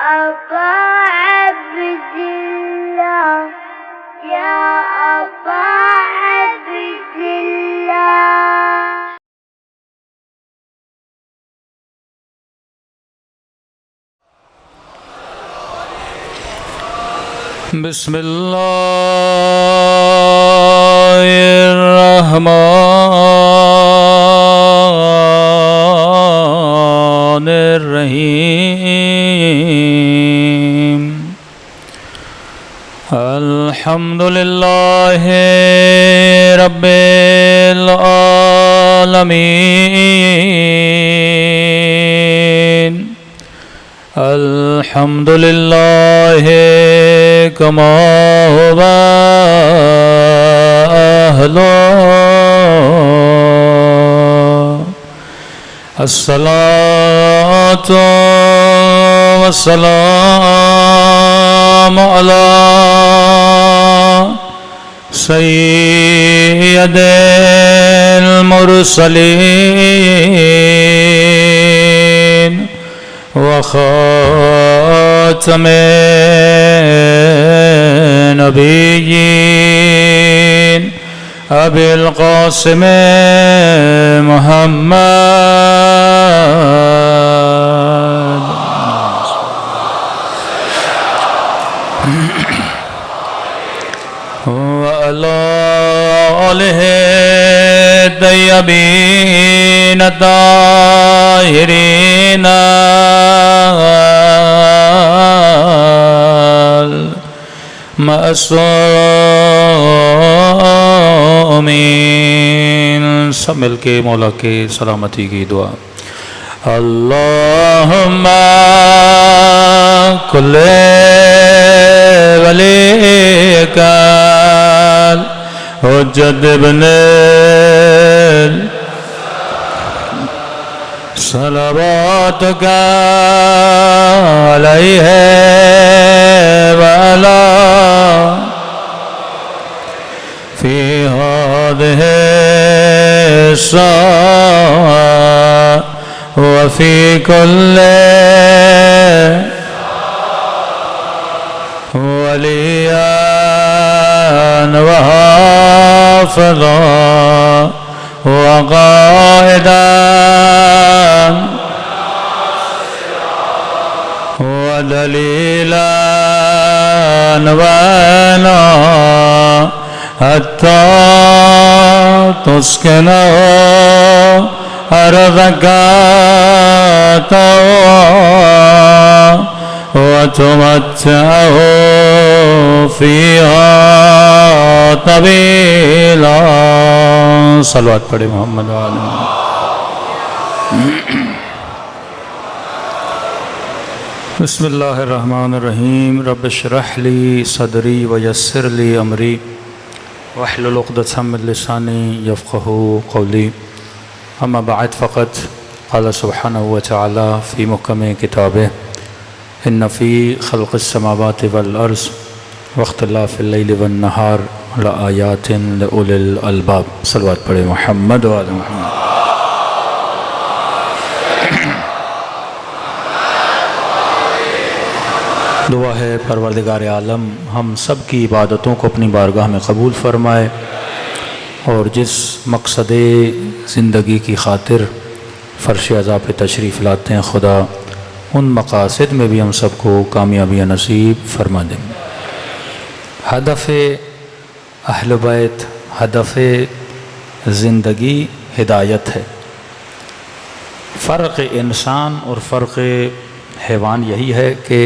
أبا عبد الله يا أبا عبد الله. بسم الله الرحمن الرحيم. الحمد لله رب العالمين. الحمد لله كما هو أهله. الصلاة والسلام على سيد المرسلين وخاتم النبيين أبي القاسم محمد وعلى آله الطيبين الطاهرين معصومین. سب مل کے مولا کے سلامتی کی دعا. اللہم کل ولیک حجت ابن صلواتک علیہ وعلا فی هذه الساعة وفي كل وليا وحافظا وقائدا ودليلا وعنا حتى تسكنه أرضك وتمتعه فيها طويلا. صلوات پڑھے محمد وآلہ. بسم اللہ الرحمن الرحیم. رب اشرح لی صدری ویسر لی امری واحلل عقدۃ من لسانی یفقہوا قولی. اما بعد فقط قال سبحانہ وتعالی فی محکم کتابہ ان فی خلق السماوات والارض واختلاف اللیل والنہار لآیات لأولی الالباب. صلوات پڑھے محمد وآل محمد. دعا ہے پروردگار عالم ہم سب کی عبادتوں کو اپنی بارگاہ میں قبول فرمائے اور جس مقصد زندگی کی خاطر فرش عزا پہ تشریف لاتے ہیں خدا ان مقاصد میں بھی ہم سب کو کامیابی نصیب فرما دیں. ہدف اہل بیت، ہدف زندگی ہدایت ہے. فرق انسان اور فرق حیوان یہی ہے کہ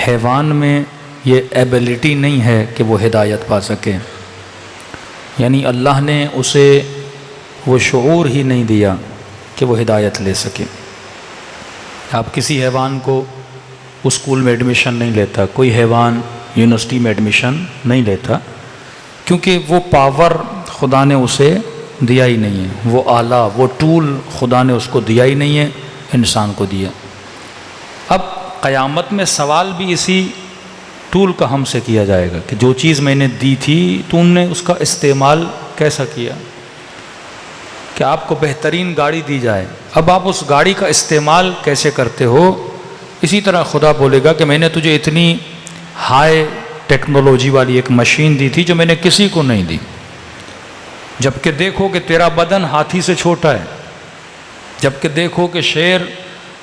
حیوان میں یہ ایبلٹی نہیں ہے کہ وہ ہدایت پا سکے، یعنی اللہ نے اسے وہ شعور ہی نہیں دیا کہ وہ ہدایت لے سکے. آپ کسی حیوان کو اسکول میں ایڈمیشن نہیں لیتا، کوئی حیوان یونیورسٹی میں ایڈمیشن نہیں لیتا، کیونکہ وہ پاور خدا نے اسے دیا ہی نہیں ہے، وہ آلہ، وہ ٹول خدا نے اس کو دیا ہی نہیں ہے، انسان کو دیا. اب قیامت میں سوال بھی اسی ٹول کا ہم سے کیا جائے گا کہ جو چیز میں نے دی تھی تم نے اس کا استعمال کیسا کیا. کہ آپ کو بہترین گاڑی دی جائے، اب آپ اس گاڑی کا استعمال کیسے کرتے ہو، اسی طرح خدا بولے گا کہ میں نے تجھے اتنی ہائی ٹیکنالوجی والی ایک مشین دی تھی جو میں نے کسی کو نہیں دی، جبکہ دیکھو کہ تیرا بدن ہاتھی سے چھوٹا ہے، جبکہ دیکھو کہ شیر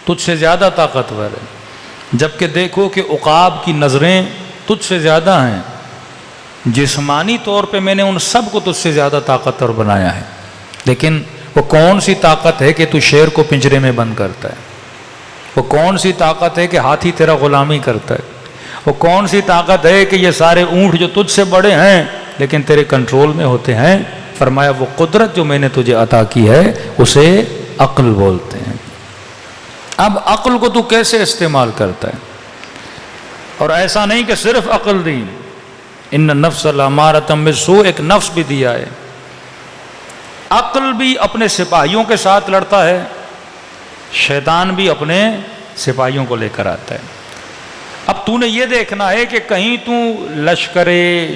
تجھ سے زیادہ طاقتور ہے، جبکہ دیکھو کہ عقاب کی نظریں تجھ سے زیادہ ہیں، جسمانی طور پہ میں نے ان سب کو تجھ سے زیادہ طاقتور بنایا ہے، لیکن وہ کون سی طاقت ہے کہ تو شیر کو پنجرے میں بند کرتا ہے؟ وہ کون سی طاقت ہے کہ ہاتھی تیرا غلامی کرتا ہے؟ وہ کون سی طاقت ہے کہ یہ سارے اونٹ جو تجھ سے بڑے ہیں لیکن تیرے کنٹرول میں ہوتے ہیں؟ فرمایا وہ قدرت جو میں نے تجھے عطا کی ہے اسے عقل بولتے ہیں۔ اب عقل کو تو کیسے استعمال کرتا ہے؟ اور ایسا نہیں کہ صرف عقل دی، ان النفس لامارۃ بالسوء، ایک نفس بھی دیا ہے۔ عقل بھی اپنے سپاہیوں کے ساتھ لڑتا ہے، شیطان بھی اپنے سپاہیوں کو لے کر آتا ہے۔ اب تو نے یہ دیکھنا ہے کہ کہیں تو لشکر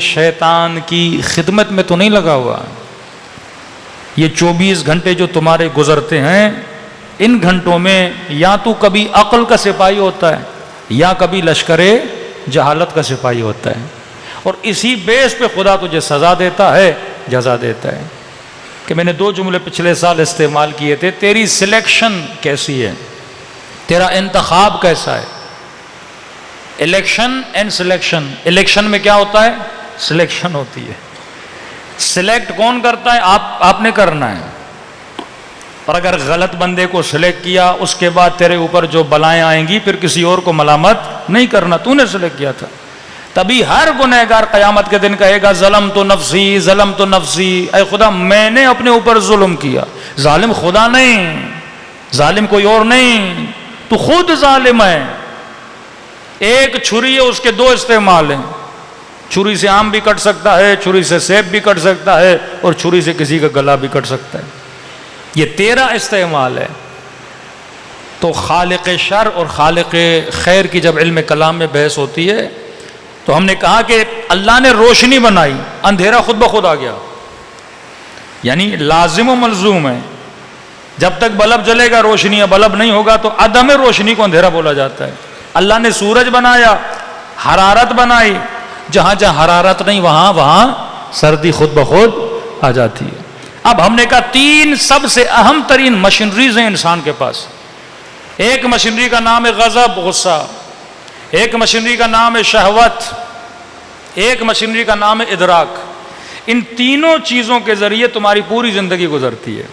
شیطان کی خدمت میں تو نہیں لگا ہوا۔ یہ 24 گھنٹے جو تمہارے گزرتے ہیں، ان گھنٹوں میں یا تو کبھی عقل کا سپاہی ہوتا ہے یا کبھی لشکر جہالت کا سپاہی ہوتا ہے، اور اسی بیس پہ خدا تجھے سزا دیتا ہے، جزا دیتا ہے۔ کہ میں نے 2 جملے پچھلے سال استعمال کیے تھے، تیری سلیکشن کیسی ہے، تیرا انتخاب کیسا ہے۔ الیکشن اینڈ سلیکشن، الیکشن میں کیا ہوتا ہے؟ سلیکشن ہوتی ہے۔ سلیکٹ کون کرتا ہے؟ آپ نے کرنا ہے، اور اگر غلط بندے کو سلیکٹ کیا اس کے بعد تیرے اوپر جو بلائیں آئیں گی پھر کسی اور کو ملامت نہیں کرنا، تو نے سلیکٹ کیا تھا۔ تبھی ہر گنہگار قیامت کے دن کہے گا ظلمت نفسی ظلمت نفسی، اے خدا میں نے اپنے اوپر ظلم کیا۔ ظالم خدا نہیں، ظالم کوئی اور نہیں، تو خود ظالم ہے۔ ایک چھری ہے، اس کے 2 استعمال ہیں، چھری سے آم بھی کٹ سکتا ہے، چھری سے سیب بھی کٹ سکتا ہے، اور چھری سے کسی کا گلا بھی کٹ سکتا ہے۔ یہ تیرا استعمال ہے۔ تو خالق شر اور خالق خیر کی جب علم کلام میں بحث ہوتی ہے تو ہم نے کہا کہ اللہ نے روشنی بنائی، اندھیرا خود بخود آ گیا، یعنی لازم و ملزوم ہے۔ جب تک بلب جلے گا روشنی ہے، بلب نہیں ہوگا تو عدم روشنی کو اندھیرا بولا جاتا ہے۔ اللہ نے سورج بنایا، حرارت بنائی، جہاں جہاں حرارت نہیں وہاں سردی خود بخود آ جاتی ہے۔ اب ہم نے کہا 3 سب سے اہم ترین مشینریز ہیں انسان کے پاس۔ ایک مشینری کا نام ہے غضب، غصہ، ایک مشینری کا نام ہے شہوت، ایک مشینری کا نام ہے ادراک۔ ان تینوں چیزوں کے ذریعے تمہاری پوری زندگی گزرتی ہے۔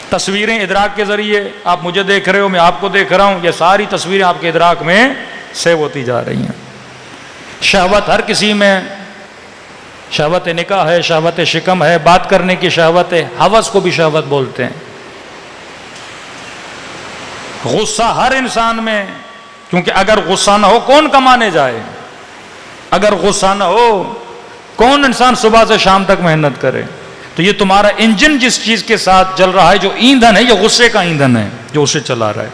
تصویریں ادراک کے ذریعے، آپ مجھے دیکھ رہے ہو، میں آپ کو دیکھ رہا ہوں، یہ ساری تصویریں آپ کے ادراک میں سیو ہوتی جا رہی ہیں۔ شہوت ہر کسی میں، شہوت نکاح ہے، شہوت شکم ہے، بات کرنے کی شہوت ہے، ہوس کو بھی شہوت بولتے ہیں۔ غصہ ہر انسان میں، کیونکہ اگر غصہ نہ ہو کون کمانے جائے؟ اگر غصہ نہ ہو کون انسان صبح سے شام تک محنت کرے؟ تو یہ تمہارا انجن جس چیز کے ساتھ چل رہا ہے، جو ایندھن ہے، یہ غصے کا ایندھن ہے جو اسے چلا رہا ہے۔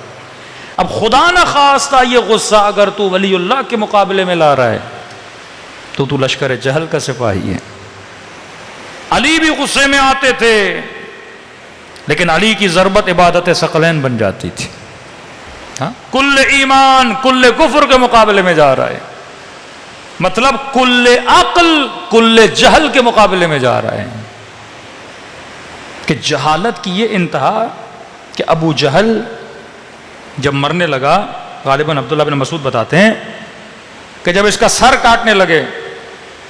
اب خدا نہ خواستہ یہ غصہ اگر تو ولی اللہ کے مقابلے میں لا رہا ہے تو لشکر جہل کا سپاہی ہے۔ علی بھی غصے میں آتے تھے، لیکن علی کی ضربت عبادت ثقلین بن جاتی تھی۔ کل ایمان کل کفر کے مقابلے میں جا رہا ہے، مطلب کل عقل کل جہل کے مقابلے میں جا رہا ہے۔ کہ جہالت کی یہ انتہا کہ ابو جہل جب مرنے لگا، غالباً عبداللہ بن مسعود بتاتے ہیں کہ جب اس کا سر کاٹنے لگے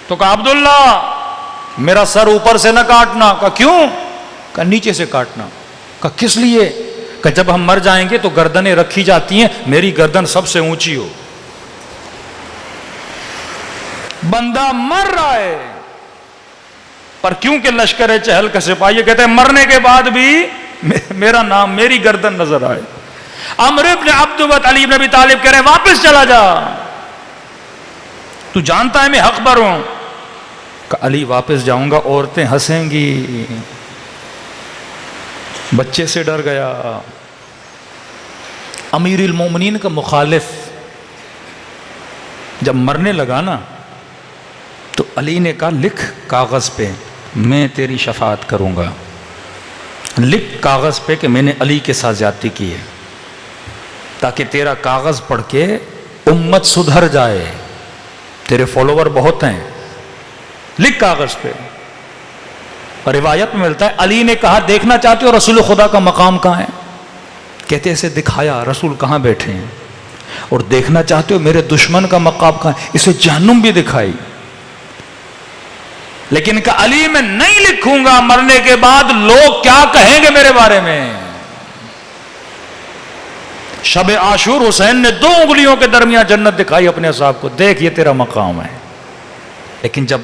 تو کہا عبداللہ میرا سر اوپر سے نہ کاٹنا۔ کہا کیوں؟ کہا نیچے سے کاٹنا۔ کہا کس لیے؟ کہ جب ہم مر جائیں گے تو گردنیں رکھی جاتی ہیں، میری گردن سب سے اونچی ہو۔ بندہ مر رہا ہے پر کیونکہ لشکر چہل کا سپاہی کہتے ہیں مرنے کے بعد بھی میرا نام، میری گردن نظر آئے۔ عمرو بن عبد وت علی بن ابی طالب کہہ رہے واپس چلا جا، تو جانتا ہے میں حق پر ہوں۔ کہ علی واپس جاؤں گا عورتیں ہنسیں گی، بچے سے ڈر گیا۔ امیر المومنین کا مخالف جب مرنے لگا نا تو علی نے کہا لکھ کاغذ پہ میں تیری شفاعت کروں گا، لکھ کاغذ پہ کہ میں نے علی کے ساتھ زیادتی کی ہے۔ تاکہ تیرا کاغذ پڑھ کے امت سدھر جائے. تیرے فالوور بہت ہیں، لکھ کاغذ پہ. اور روایت میں ملتا ہے علی نے کہا دیکھنا چاہتے ہو رسول خدا کا مقام کہاں ہے؟ کہتے اسے دکھایا رسول کہاں بیٹھے ہیں. اور دیکھنا چاہتے ہو میرے دشمن کا مقام کہاں ہے؟ اسے جہنم بھی دکھائی. لیکن کہ علی میں نہیں لکھوں گا، مرنے کے بعد لوگ کیا کہیں گے میرے بارے میں. شب عاشور حسین نے 2 انگلیوں کے درمیان جنت دکھائی اپنے اصحاب کو، دیکھ یہ تیرا مقام ہے. لیکن جب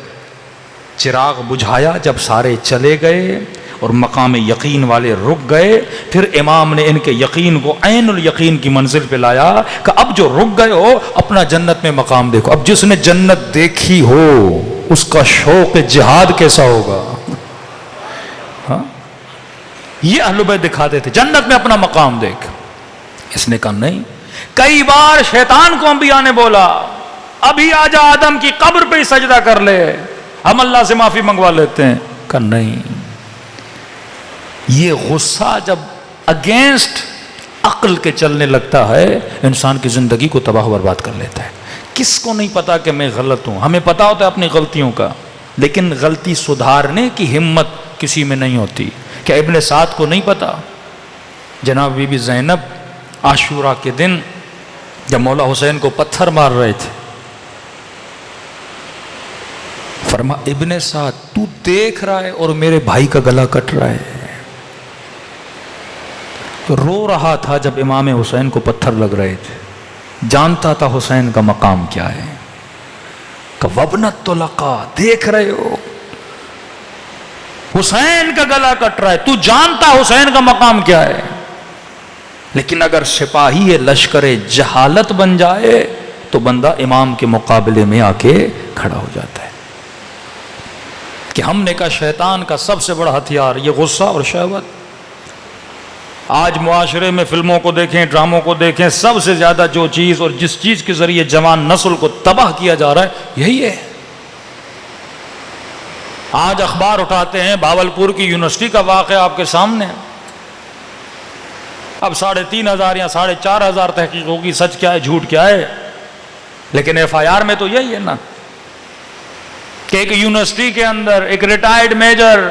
چراغ بجھایا، جب سارے چلے گئے اور مقام یقین والے رک گئے، پھر امام نے ان کے یقین کو عین الیقین کی منزل پہ لایا کہ اب جو رک گئے ہو اپنا جنت میں مقام دیکھو. اب جس نے جنت دیکھی ہو اس کا شوق جہاد کیسا ہوگا. ہاں یہ اہل بیت دکھاتے تھے جنت میں اپنا مقام دیکھ. اس نے کہا نہیں. کئی بار شیطان کو انبیاء نے بولا ابھی آجا آدم کی قبر پہ ہی سجدہ کر لے، ہم اللہ سے معافی منگوا لیتے ہیں. کہا نہیں. یہ غصہ جب اگینسٹ عقل کے چلنے لگتا ہے انسان کی زندگی کو تباہ و برباد کر لیتا ہے. کس کو نہیں پتا کہ میں غلط ہوں؟ ہمیں پتا ہوتا ہے اپنی غلطیوں کا، لیکن غلطی سدھارنے کی ہمت کسی میں نہیں ہوتی. کیا ابن سعد کو نہیں پتا جناب بی بی زینب عاشورہ کے دن جب مولا حسین کو پتھر مار رہے تھے، فرما ابن سعد تو دیکھ رہا ہے اور میرے بھائی کا گلا کٹ رہا ہے. رو رہا تھا جب امام حسین کو پتھر لگ رہے تھے، جانتا تھا حسین کا مقام کیا ہے. کہ وابنت طلقا، دیکھ رہے ہو حسین کا گلا کٹ رہا ہے، تو جانتا حسین کا مقام کیا ہے. لیکن اگر سپاہی لشکر جہالت بن جائے تو بندہ امام کے مقابلے میں آ کے کھڑا ہو جاتا ہے. کہ ہم نے کہا شیطان کا سب سے بڑا ہتھیار یہ غصہ اور شہوت. آج معاشرے میں فلموں کو دیکھیں، ڈراموں کو دیکھیں، سب سے زیادہ جو چیز اور جس چیز کے ذریعے جوان نسل کو تباہ کیا جا رہا ہے یہی ہے. آج اخبار اٹھاتے ہیں، بھاولپور کی یونیورسٹی کا واقعہ آپ کے سامنے. اب 3,500 یا 4,500 تحقیق ہوگی سچ کیا ہے جھوٹ کیا ہے، لیکن ایف آئی آر میں تو یہی ہے نا کہ ایک یونیورسٹی کے اندر ایک retired major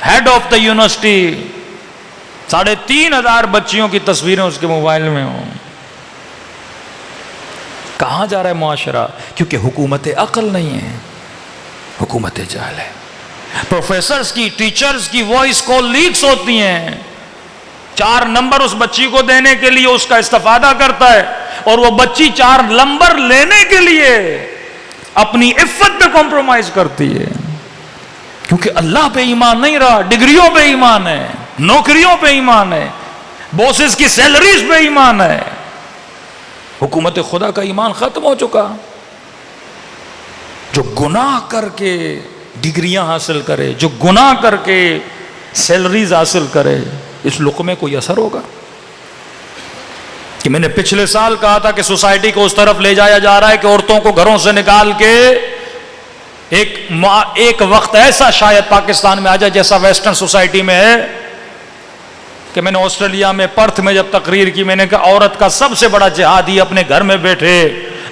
head of the university 3,500 بچیوں کی تصویریں اس کے موبائل میں ہوں. کہاں جا رہا ہے معاشرہ؟ کیونکہ حکومت عقل نہیں ہے، حکومت جہل ہے. پروفیسرز کی، ٹیچرز کی وائس کال لیکس ہوتی ہیں. 4 نمبر اس بچی کو دینے کے لیے اس کا استفادہ کرتا ہے، اور وہ بچی 4 نمبر لینے کے لیے اپنی عفت پہ کمپرومائز کرتی ہے. کیونکہ اللہ پہ ایمان نہیں رہا، ڈگریوں پہ ایمان ہے، نوکریوں پہ ایمان ہے، بوسز کی سیلریز پہ ایمان ہے. حکومت خدا کا ایمان ختم ہو چکا. جو گناہ کر کے ڈگریاں حاصل کرے، جو گناہ کر کے سیلریز حاصل کرے، اس لقمے کوئی اثر ہوگا؟ کہ میں نے پچھلے سال کہا تھا کہ سوسائٹی کو اس طرف لے جایا جا رہا ہے کہ عورتوں کو گھروں سے نکال کے ایک وقت ایسا شاید پاکستان میں آ جائے جیسا ویسٹرن سوسائٹی میں ہے. کہ میں نے آسٹریلیا میں پرتھ میں جب تقریر کی، میں نے کہا عورت کا سب سے بڑا جہاد ہی اپنے گھر میں بیٹھے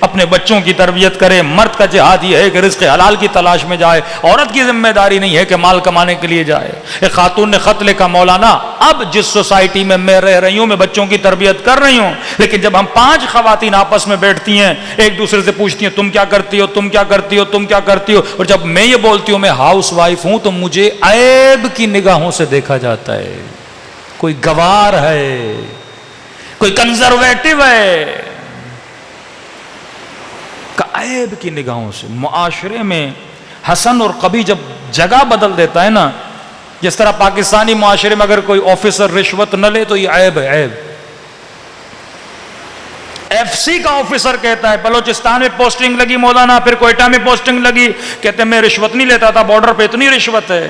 اپنے بچوں کی تربیت کرے. مرد کا جہاد یہ ہے کہ رزق حلال کی تلاش میں جائے. عورت کی ذمہ داری نہیں ہے کہ مال کمانے کے لیے جائے. ایک خاتون نے خط لکھا، مولانا اب جس سوسائٹی میں میں رہ رہی ہوں میں بچوں کی تربیت کر رہی ہوں، لیکن جب ہم 5 خواتین آپس میں بیٹھتی ہیں ایک دوسرے سے پوچھتی ہیں تم کیا کرتی ہو، تم کیا کرتی ہو، تم کیا کرتی ہو، اور جب میں یہ بولتی ہوں میں ہاؤس وائف ہوں تو مجھے عیب کی نگاہوں سے دیکھا جاتا ہے. کوئی گوار ہے، کوئی کنزرویٹو ہے، عیب کی نگاہوں سے. معاشرے میں حسن اور قبیح جب جگہ بدل دیتا ہے نا، جس طرح پاکستانی معاشرے میں اگر کوئی آفیسر رشوت نہ لے تو یہ عیب ہے. عیب ایف سی کا آفیسر کہتا ہے بلوچستان میں پوسٹنگ لگی مولانا، پھر کوئٹہ میں پوسٹنگ لگی، کہتے ہیں میں رشوت نہیں لیتا تھا، بارڈر پہ اتنی رشوت ہے.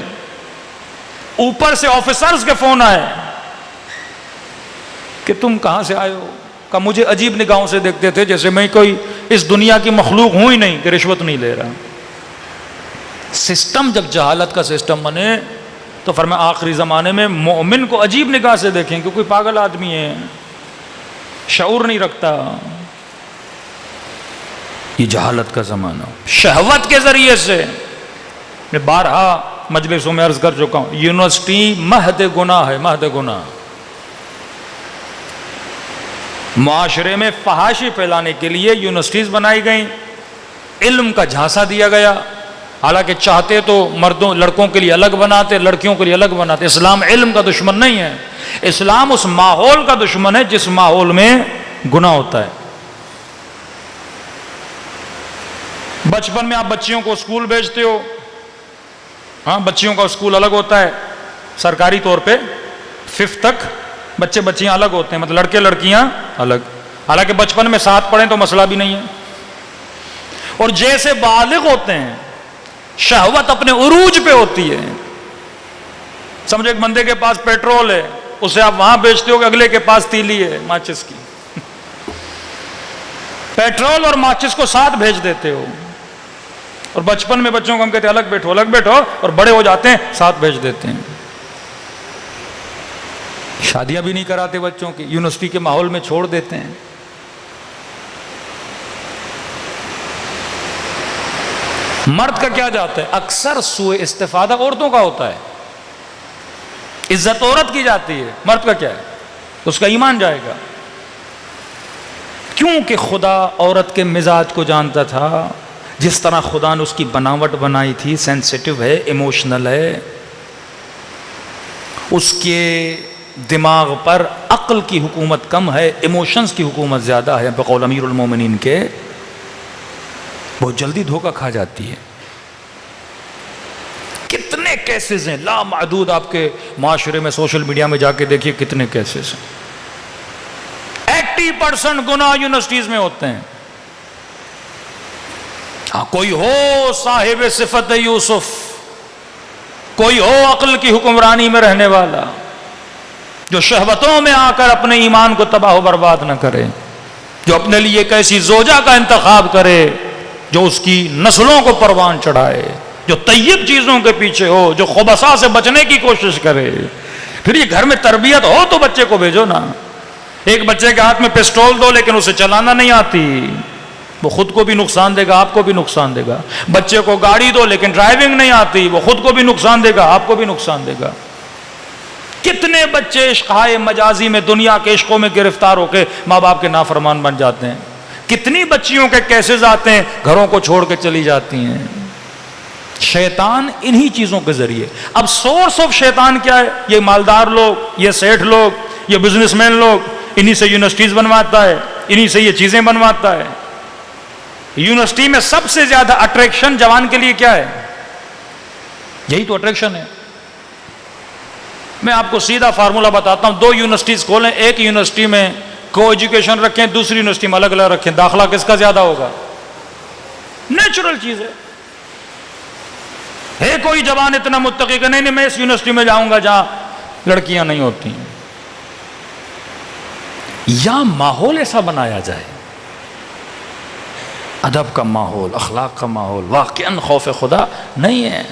اوپر سے آفیسرز کے فون آئے کہ تم کہاں سے آئے ہو؟ کہ مجھے عجیب نگاہوں سے دیکھتے تھے جیسے میں کوئی اس دنیا کی مخلوق ہوں ہی نہیں کہ رشوت نہیں لے رہا. سسٹم جب جہالت کا سسٹم بنے تو فرمایا آخری زمانے میں مومن کو عجیب نگاہ سے دیکھیں کہ کوئی پاگل آدمی ہے. شعور نہیں رکھتا. یہ جہالت کا زمانہ. شہوت کے ذریعے سے میں بارہا مجلسوں میں عرض کر چکا ہوں، یونیورسٹی مہد گناہ ہے، مہد گناہ. معاشرے میں فحاشی پھیلانے کے لیے یونیورسٹیز بنائی گئیں، علم کا جھانسا دیا گیا. حالانکہ چاہتے تو مردوں لڑکوں کے لیے الگ بناتے، لڑکیوں کے لیے الگ بناتے. اسلام علم کا دشمن نہیں ہے، اسلام اس ماحول کا دشمن ہے جس ماحول میں گناہ ہوتا ہے. بچپن میں آپ بچیوں کو اسکول بھیجتے ہو، ہاں بچیوں کا اسکول الگ ہوتا ہے سرکاری طور پہ، 5th تک بچے بچیاں الگ ہوتے ہیں، مطلب لڑکے لڑکیاں الگ. حالانکہ بچپن میں ساتھ پڑھیں تو مسئلہ بھی نہیں ہے. اور جیسے بالغ ہوتے ہیں شہوت اپنے عروج پہ ہوتی ہے. سمجھو ایک بندے کے پاس پیٹرول ہے، اسے آپ وہاں بیچتے ہو کہ اگلے کے پاس تیلی ہے ماچس کی. پیٹرول اور ماچس کو ساتھ بھیج دیتے ہو. اور بچپن میں بچوں کو ہم کہتے ہیں الگ بیٹھو الگ بیٹھو، اور بڑے ہو جاتے ہیں ساتھ بھیج دیتے ہیں. شادیاں بھی نہیں کراتے بچوں کی، یونیورسٹی کے ماحول میں چھوڑ دیتے ہیں. مرد کا کیا جاتا ہے؟ اکثر سوء استفادہ عورتوں کا ہوتا ہے. عزت عورت کی جاتی ہے، مرد کا کیا ہے؟ اس کا ایمان جائے گا. کیونکہ خدا عورت کے مزاج کو جانتا تھا. جس طرح خدا نے اس کی بناوٹ بنائی تھی، سینسیٹیو ہے، ایموشنل ہے، اس کے دماغ پر عقل کی حکومت کم ہے، ایموشنز کی حکومت زیادہ ہے. بقول امیر المومنین کے بہت جلدی دھوکہ کھا جاتی ہے. کتنے کیسز ہیں لامحدود، آپ کے معاشرے میں سوشل میڈیا میں جا کے دیکھیے کتنے کیسز ہیں. 80% گناہ یونیورسٹیز میں ہوتے ہیں. ہاں کوئی ہو صاحب صفت یوسف، کوئی ہو عقل کی حکمرانی میں رہنے والا، جو شہوتوں میں آ کر اپنے ایمان کو تباہ و برباد نہ کرے، جو اپنے لیے ایک ایسی زوجہ کا انتخاب کرے جو اس کی نسلوں کو پروان چڑھائے، جو طیب چیزوں کے پیچھے ہو، جو خبثاء سے بچنے کی کوشش کرے. پھر یہ گھر میں تربیت ہو تو بچے کو بھیجو نا. ایک بچے کے ہاتھ میں پسٹول دو لیکن اسے چلانا نہیں آتی، وہ خود کو بھی نقصان دے گا، آپ کو بھی نقصان دے گا. بچے کو گاڑی دو لیکن ڈرائیونگ نہیں آتی، وہ خود کو بھی نقصان دے گا، آپ کو بھی نقصان دے گا. کتنے بچے عشقائے مجازی میں دنیا کے عشقوں میں گرفتار ہو کے ماں باپ کے نافرمان بن جاتے ہیں. کتنی بچیوں کے کیسز آتے ہیں گھروں کو چھوڑ کے چلی جاتی ہیں. شیطان انہی چیزوں کے ذریعے. اب سورس آف شیطان کیا ہے؟ یہ مالدار لوگ، یہ سیٹھ لوگ، یہ بزنس مین لوگ، انہی سے یونیورسٹیز بنواتا ہے، انہی سے یہ چیزیں بنواتا ہے. یونیورسٹی میں سب سے زیادہ اٹریکشن جوان کے لیے کیا ہے؟ یہی تو اٹریکشن ہے. میں آپ کو سیدھا فارمولا بتاتا ہوں. 2 یونیورسٹیز کھولیں، ایک یونیورسٹی میں کو ایجوکیشن رکھیں، دوسری یونیورسٹی میں الگ الگ رکھیں، داخلہ کس کا زیادہ ہوگا؟ نیچرل چیز ہے. کوئی جوان اتنا متقی کہ نہیں میں اس یونیورسٹی میں جاؤں گا جہاں لڑکیاں نہیں ہوتی. یا ماحول ایسا بنایا جائے، ادب کا ماحول، اخلاق کا ماحول، واقعاً خوف خدا نہیں ہے.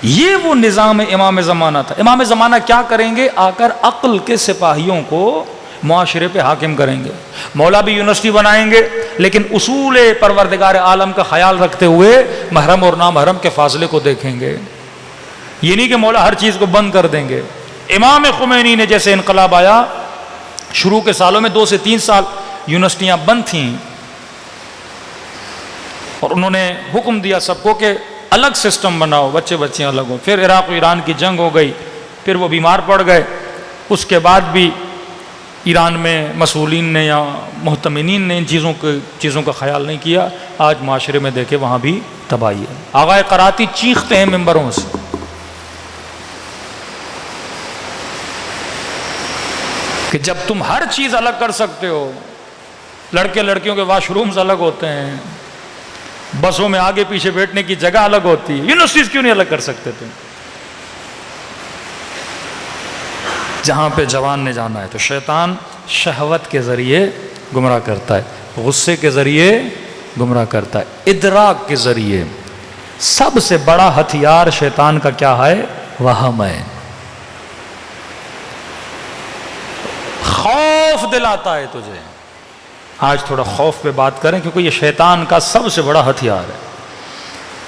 یہ وہ نظام امام زمانہ تھا. امام زمانہ کیا کریں گے؟ آ کر عقل کے سپاہیوں کو معاشرے پہ حاکم کریں گے. مولا بھی یونیورسٹی بنائیں گے لیکن اصول پروردگار عالم کا خیال رکھتے ہوئے محرم اور نامحرم کے فاصلے کو دیکھیں گے. یہ نہیں کہ مولا ہر چیز کو بند کر دیں گے. امام خمینی نے جیسے انقلاب آیا، شروع کے سالوں میں 2 سے 3 سال یونیورسٹیاں بند تھیں، اور انہوں نے حکم دیا سب کو کہ الگ سسٹم بناؤ، بچے بچیاں الگ ہوں. پھر عراق و ایران کی جنگ ہو گئی، پھر وہ بیمار پڑ گئے. اس کے بعد بھی ایران میں مسئولین نے یا محتمنین نے ان چیزوں کا خیال نہیں کیا. آج معاشرے میں دیکھے وہاں بھی تباہی ہے. آغائے قراتی چیختے ہیں ممبروں سے کہ جب تم ہر چیز الگ کر سکتے ہو، لڑکے لڑکیوں کے واش رومز الگ ہوتے ہیں، بسوں میں آگے پیچھے بیٹھنے کی جگہ الگ ہوتی ہے، یونیورسٹیز کیوں نہیں الگ کر سکتے تم؟ جہاں پہ جوان نے جانا ہے. تو شیطان شہوت کے ذریعے گمراہ کرتا ہے، غصے کے ذریعے گمراہ کرتا ہے، ادراک کے ذریعے. سب سے بڑا ہتھیار شیطان کا کیا ہے؟ وہم ہے. خوف خوف دلاتا ہے تجھے. آج تھوڑا خوف پہ بات کریں کیونکہ یہ شیطان کا سب سے بڑا ہتھیار ہے.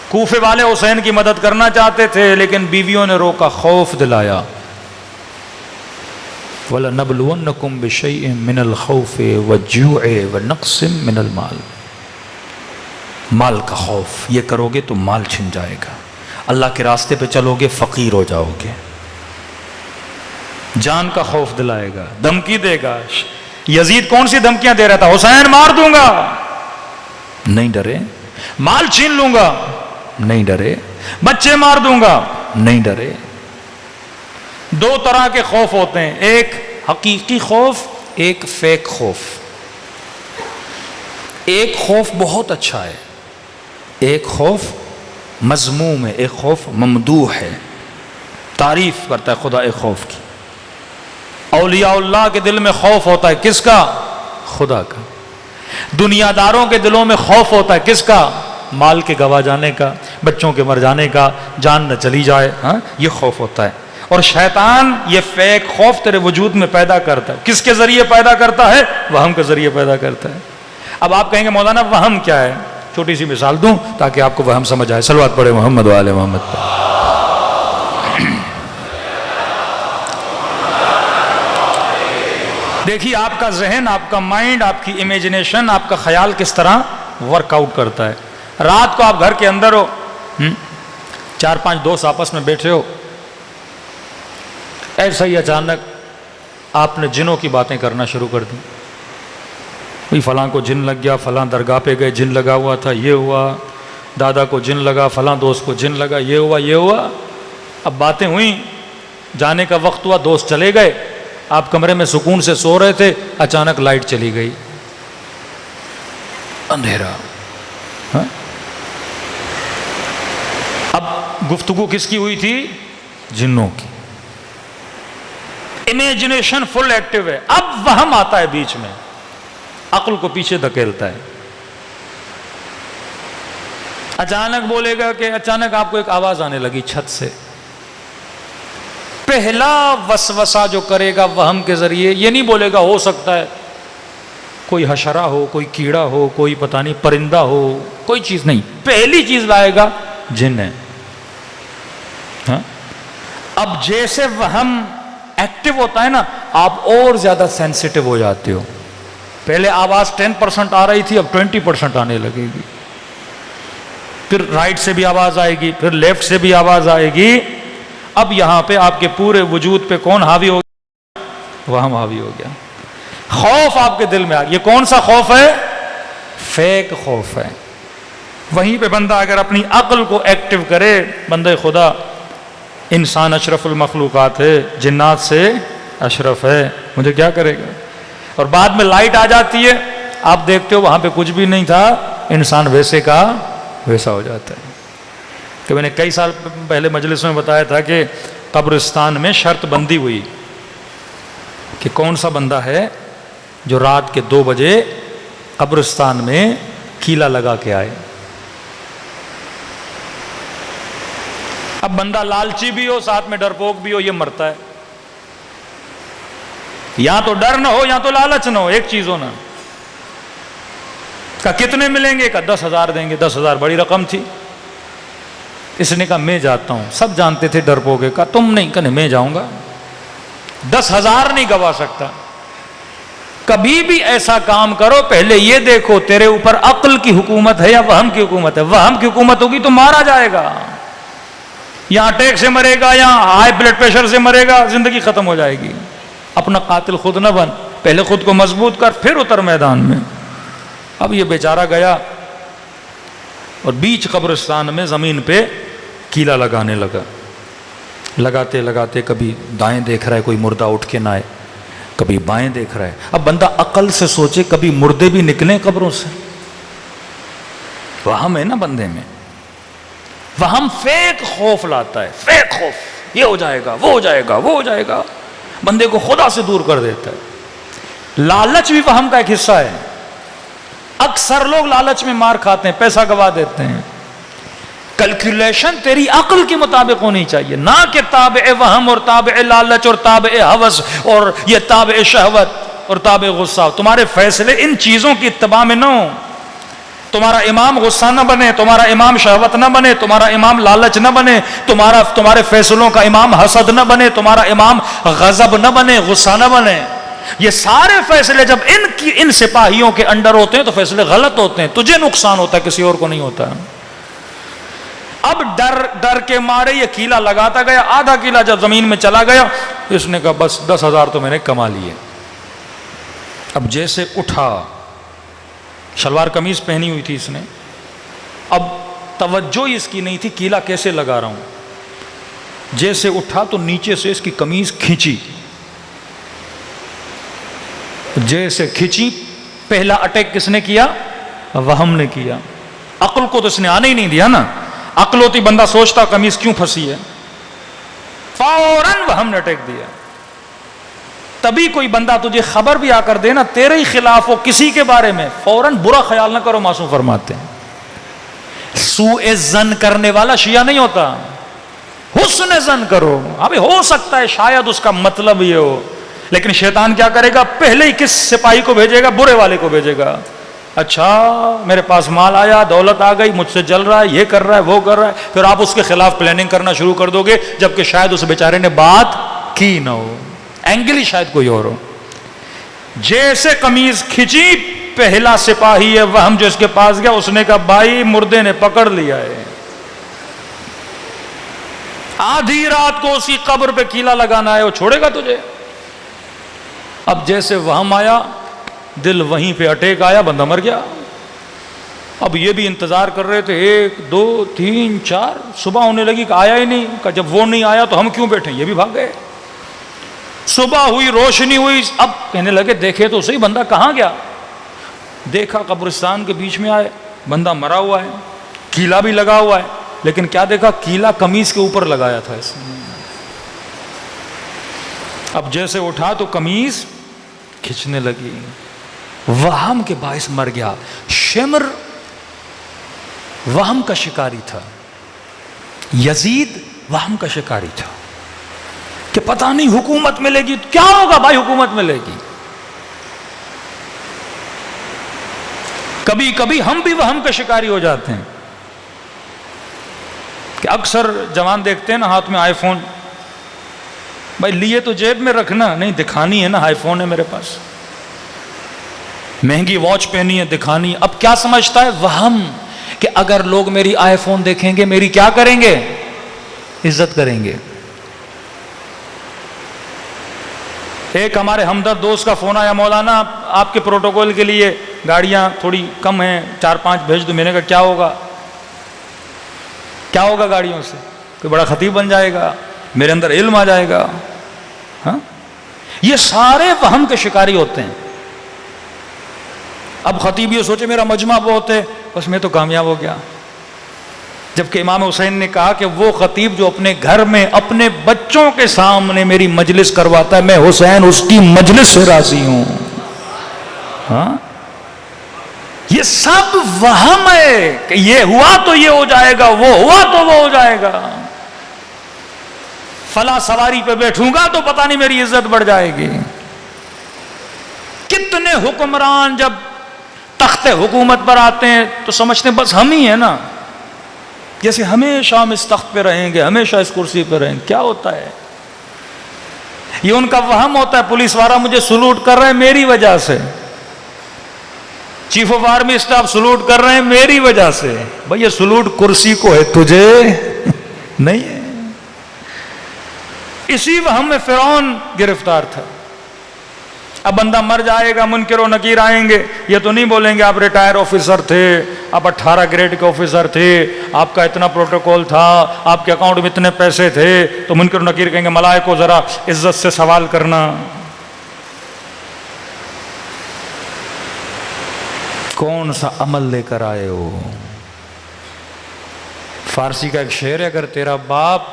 کوفے والے حسین کی مدد کرنا چاہتے تھے لیکن بیویوں نے روکا, خوف دلایا. وَلَنَبْلُوَنَّكُمْ بِشَيْءٍ مِّنَ الْخَوْفِ وَالْجُوعِ وَنَقْصٍ مِّنَ الْمَالِ. مال کا خوف, یہ کرو گے تو مال چھن جائے گا. اللہ کے راستے پہ چلو گے فقیر ہو جاؤ گے. جان کا خوف دلائے گا, دھمکی دے گا. یزید کون سی دھمکیاں دے رہا تھا؟ حسین مار دوں گا, نہیں ڈرے. مال چھین لوں گا, نہیں ڈرے. بچے مار دوں گا, نہیں ڈرے. دو طرح کے خوف ہوتے ہیں, ایک حقیقی خوف, ایک فیک خوف. ایک خوف بہت اچھا ہے, ایک خوف مذموم ہے, ایک خوف ممدوح ہے, تعریف کرتا ہے خدا ایک خوف کی. اولیاء اللہ کے دل میں خوف ہوتا ہے, کس کا؟ خدا کا. دنیا داروں کے دلوں میں خوف ہوتا ہے, کس کا؟ مال کے گوا جانے کا, بچوں کے مر جانے کا, جان نہ چلی جائے, ہاں یہ خوف ہوتا ہے. اور شیطان یہ فیک خوف تیرے وجود میں پیدا کرتا ہے. کس کے ذریعے پیدا کرتا ہے؟ وہم کے ذریعے پیدا کرتا ہے. اب آپ کہیں گے مولانا وہم کیا ہے؟ چھوٹی سی مثال دوں تاکہ آپ کو وہم سمجھ آئے. صلوات پڑھے محمد و آل محمد پر. دیکھیے آپ کا ذہن, آپ کا مائنڈ, آپ کی امیجنیشن, آپ کا خیال کس طرح ورک آؤٹ کرتا ہے. رات کو آپ گھر کے اندر ہو, 4-5 دوست آپس میں بیٹھے ہو, ایسا ہی اچانک آپ نے جنوں کی باتیں کرنا شروع کر دی. بھئی فلاں کو جن لگ گیا, فلاں درگاہ پہ گئے جن لگا ہوا تھا, یہ ہوا, دادا کو جن لگا, فلاں دوست کو جن لگا, یہ ہوا یہ ہوا. اب باتیں ہوئیں, جانے کا وقت ہوا, دوست چلے گئے, آپ کمرے میں سکون سے سو رہے تھے, اچانک لائٹ چلی گئی, اندھیرا. اب گفتگو کس کی ہوئی تھی؟ جنوں کی. امیجنیشن فل ایکٹیو ہے. اب وہم آتا ہے بیچ میں, عقل کو پیچھے دھکیلتا ہے. اچانک بولے گا کہ اچانک آپ کو ایک آواز آنے لگی چھت سے. پہلا وسوسہ جو کرے گا وہم کے ذریعے, یہ نہیں بولے گا ہو سکتا ہے کوئی حشرہ ہو, کوئی کیڑا ہو, کوئی پتہ نہیں پرندہ ہو, کوئی چیز نہیں. پہلی چیز لائے گا جن ہے. اب جیسے وہم ایکٹیو ہوتا ہے نا, آپ اور زیادہ سینسیٹیو ہو جاتے ہو. پہلے آواز 10% آ رہی تھی, اب 20% آنے لگے گی. پھر رائٹ سے بھی آواز آئے گی, پھر لیفٹ سے بھی آواز آئے گی. اب یہاں پہ آپ کے پورے وجود پہ کون حاوی ہو گیا؟ وہم حاوی ہو گیا. خوف آپ کے دل میں آ گیا. یہ کون سا خوف ہے؟ فیک خوف ہے. وہیں پہ بندہ اگر اپنی عقل کو ایکٹیو کرے, بندہ خدا, انسان اشرف المخلوقات ہے, جنات سے اشرف ہے, مجھے کیا کرے گا. اور بعد میں لائٹ آ جاتی ہے, آپ دیکھتے ہو وہاں پہ کچھ بھی نہیں تھا, انسان ویسے کا ویسا ہو جاتا ہے. کہ میں نے کئی سال پہلے مجلس میں بتایا تھا کہ قبرستان میں شرط بندی ہوئی کہ کون سا بندہ ہے جو رات کے 2 بجے قبرستان میں کیلا لگا کے آئے. اب بندہ لالچی بھی ہو, ساتھ میں ڈرپوک بھی ہو, یہ مرتا ہے. یا تو ڈر نہ ہو یا تو لالچ نہ ہو, ایک چیز ہونا. کہا کتنے ملیں گے؟ کہا 10,000 دیں گے. 10,000 بڑی رقم تھی. اس نے کہا میں جاتا ہوں. سب جانتے تھے ڈرپوک. کہا تم نہیں. کہا میں جاؤں گا. 10,000 نہیں گوا سکتا. کبھی بھی ایسا کام کرو پہلے یہ دیکھو تیرے اوپر عقل کی حکومت ہے یا وہم کی حکومت ہے. وہم کی حکومت ہوگی تو مارا جائے گا, یا اٹیک سے مرے گا, یا ہائی بلڈ پریشر سے مرے گا, زندگی ختم ہو جائے گی. اپنا قاتل خود نہ بن, پہلے خود کو مضبوط کر, پھر اتر میدان میں. اب یہ بیچارہ گیا اور بیچ قبرستان میں زمین پہ کیلا لگانے لگا. لگاتے لگاتے کبھی دائیں دیکھ رہا ہے کوئی مردہ اٹھ کے نہ آئے, کبھی بائیں دیکھ رہا ہے. اب بندہ عقل سے سوچے کبھی مردے بھی نکلیں قبروں سے. وہم ہے نا بندے میں, وہم فیک خوف لاتا ہے. فیک خوف, یہ ہو جائے گا, وہ ہو جائے گا, وہ ہو جائے گا, بندے کو خدا سے دور کر دیتا ہے. لالچ بھی وہم کا ایک حصہ ہے. اکثر لوگ لالچ میں مار کھاتے ہیں, پیسہ گوا دیتے ہیں. کیلکولیشن تیری عقل کے مطابق ہونی چاہیے, نہ کہ تابع وہم اور تابع لالچ اور تابع ہوس اور یہ تابع شہوت اور تابع غصہ. تمہارے فیصلے ان چیزوں کی اتباع میں نہ ہو. تمہارا امام غصہ نہ بنے، تمہارا امام شہوت نہ بنے، تمہارا امام لالچ نہ بنے، تمہارے فیصلوں کا امام حسد نہ بنے، تمہارا امام غضب نہ بنے، غصہ نہ بنے. یہ سارے فیصلے جب ان سپاہیوں کے انڈر ہوتے ہیں تو فیصلے غلط ہوتے ہیں. تجھے نقصان ہوتا ہے، کسی اور کو نہیں ہوتا. اب ڈر کے مارے یہ کیلا لگاتا گیا. آدھا کیلا جب زمین میں چلا گیا، اس نے کہا بس 10,000 تو میں نے کما لیے. اب جیسے اٹھا، شلوار قمیض پہنی ہوئی تھی اس نے، اب توجہ اس کی نہیں تھی کیلا کیسے لگا رہا ہوں. جیسے اٹھا تو نیچے سے اس کی قمیض کھینچی. جیسے کھینچی، پہلا اٹیک کس نے کیا؟ وہم نے کیا. عقل کو تو اس نے آنے ہی نہیں دیا نا. عقل ہوتی بندہ سوچتا قمیض کیوں پھنسی ہے، فوراً وہم نے اٹیک دیا. تبھی کوئی بندہ تجھے خبر بھی آ کر دے نا تیرے ہی خلاف ہو کسی کے بارے میں، فوراً برا خیال نہ کرو. معصوم فرماتے ہیں سوء ظن کرنے والا شیعہ نہیں ہوتا، حسن ظن کرو. ابھی ہو سکتا ہے شاید اس کا مطلب یہ ہو، لیکن شیطان کیا کرے گا؟ پہلے ہی کس سپاہی کو بھیجے گا؟ برے والے کو بھیجے گا. اچھا میرے پاس مال آیا، دولت آ گئی، مجھ سے جل رہا ہے، یہ کر رہا ہے، وہ کر رہا ہے. پھر آپ اس کے خلاف پلاننگ کرنا شروع کر دو گے، جبکہ شاید اس بیچارے نے بات کی نہ ہو، اینگل ہی شاید کوئی اور ہو. جیسے قمیض کھینچی، پہلا سپاہی ہے وہم جو اس کے پاس گیا، اس نے کہا بھائی مردے نے پکڑ لیا ہے. آدھی رات کو اس کی قبر پہ کیلا لگانا ہے، وہ چھوڑے گا تجھے؟ اب جیسے وہم آیا، دل وہیں پہ اٹیک آیا، بندہ مر گیا. اب یہ بھی انتظار کر رہے تھے، 1 2 3 4 صبح ہونے لگی کہ آیا ہی نہیں. کہ جب وہ نہیں آیا تو ہم کیوں بیٹھے؟ یہ بھی بھاگ گئے. صبح ہوئی، روشنی ہوئی، اب کہنے لگے دیکھے تو صحیح بندہ کہاں گیا. دیکھا قبرستان کے بیچ میں آئے، بندہ مرا ہوا ہے، کیلا بھی لگا ہوا ہے. لیکن کیا دیکھا؟ کیلا قمیض کے اوپر لگایا تھا اس نے. اب جیسے اٹھا تو قمیض کھینچنے لگی. وہم کے باعث مر گیا. شمر وہم کا شکاری تھا، یزید وہم کا شکاری تھا کہ پتہ نہیں حکومت ملے گی. کیا ہوگا بھائی حکومت ملے گی؟ کبھی کبھی ہم بھی وہم کا شکاری ہو جاتے ہیں کہ اکثر جوان دیکھتے ہیں نا ہاتھ میں آئی فون، بھائی لیے تو جیب میں رکھنا نہیں، دکھانی ہے نا آئی فون ہے میرے پاس. مہنگی واچ پہنی ہے، دکھانی. اب کیا سمجھتا ہے؟ وہم کہ اگر لوگ میری آئی فون دیکھیں گے میری کیا کریں گے؟ عزت کریں گے. ایک ہمارے ہمدرد دوست کا فون آیا، مولانا آپ کے پروٹوکول کے لیے گاڑیاں تھوڑی کم ہیں، 4-5 بھیج دو. میں نے کہا کیا ہوگا؟ کیا ہوگا گاڑیوں سے؟ کوئی بڑا خطیب بن جائے گا، میرے اندر علم آ جائے گا. ہاں یہ سارے وہم کے شکاری ہوتے ہیں. اب خطیب یہ سوچے میرا مجمع بہت ہے، بس میں تو کامیاب ہو گیا. جبکہ امام حسین نے کہا کہ وہ خطیب جو اپنے گھر میں اپنے بچوں کے سامنے میری مجلس کرواتا ہے، میں حسین اس کی مجلس سے راضی ہوں. ہاں یہ سب وہم ہے کہ یہ ہوا تو یہ ہو جائے گا، وہ ہوا تو وہ ہو جائے گا. فلاں سواری پہ بیٹھوں گا تو پتہ نہیں میری عزت بڑھ جائے گی. کتنے حکمران جب تخت حکومت پر آتے ہیں تو سمجھتے ہیں بس ہم ہی ہیں نا، جیسے ہمیشہ ہم اس تخت پہ رہیں گے، ہمیشہ اس کرسی پہ رہیں گے. کیا ہوتا ہے؟ یہ ان کا وہم ہوتا ہے. پولیس والا مجھے سلوٹ کر رہے ہیں میری وجہ سے، chief of army staff salute کر رہے ہیں میری وجہ سے. بھئی یہ سلوٹ کرسی کو ہے، تجھے نہیں ہے. اسی وہم میں فرعون گرفتار تھا. اب بندہ مر جائے گا، منکر و نکیر آئیں گے، یہ تو نہیں بولیں گے آپ ریٹائر آفیسر تھے، آپ 18 گریڈ کے آفیسر تھے، آپ کا اتنا پروٹوکول تھا، آپ کے اکاؤنٹ میں اتنے پیسے تھے. تو منکر و نکیر کہیں گے ملائکو ذرا عزت سے سوال کرنا. کون سا عمل لے کر آئے ہو؟ فارسی کا ایک شعر ہے، اگر تیرا باپ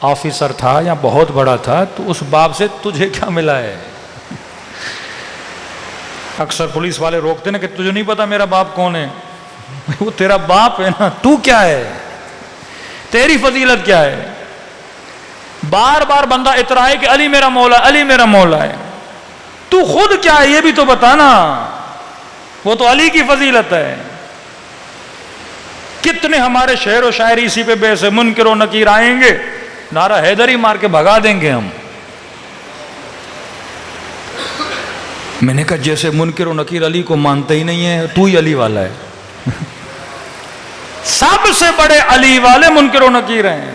آفیسر تھا یا بہت بڑا تھا تو اس باپ سے تجھے کیا ملا ہے؟ اکثر پولیس والے روکتے نا کہ تجھے نہیں پتا میرا باپ کون ہے. وہ تیرا باپ ہے نا، تو کیا ہے؟ تیری فضیلت کیا ہے؟ بار بار بندہ اترائے کہ علی میرا مولا، علی میرا مولا ہے. تو خود کیا ہے یہ بھی تو بتانا. وہ تو علی کی فضیلت ہے. کتنے ہمارے شعر و شاعری اسی پہ بے سے منکر و نکیر آئیں گے, نعرہ حیدری مار کے بھگا دیں گے ہم. میں نے کہا جیسے منکر و نکیر علی کو مانتے ہی نہیں ہے, تو ہی علی والا ہے. سب سے بڑے علی والے منکر و نکیر ہیں.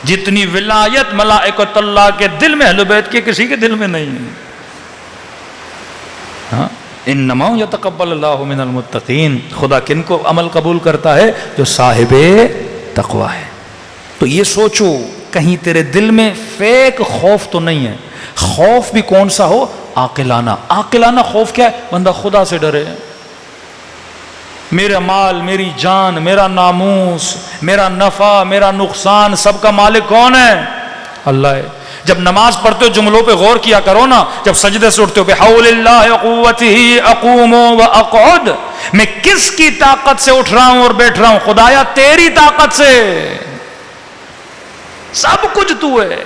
جتنی ولایت ملائکۃ اللہ کے دل میں اہل بیت کے کسی کے دل میں نہیں ہے. ہاں, انما یتقبل اللہ من المتقین. خدا کن کو عمل قبول کرتا ہے؟ جو صاحب تقوی ہے. تو یہ سوچو کہیں تیرے دل میں فیک خوف تو نہیں ہے. خوف بھی کون سا ہو؟ عاقلانہ. عاقلانہ خوف کیا ہے؟ بندہ خدا سے ڈرے. میرا مال, میری جان, میرا ناموس, میرا نفع, میرا نقصان, سب کا مالک کون ہے؟ اللہ ہے. جب نماز پڑھتے ہو جملوں پہ غور کیا کرو نا. جب سجدے سے اٹھتے ہو بحول اللہ قوتہ اقوم واقعد, میں کس کی طاقت سے اٹھ رہا ہوں اور بیٹھ رہا ہوں؟ خدایا تیری طاقت سے. سب کچھ تو ہے.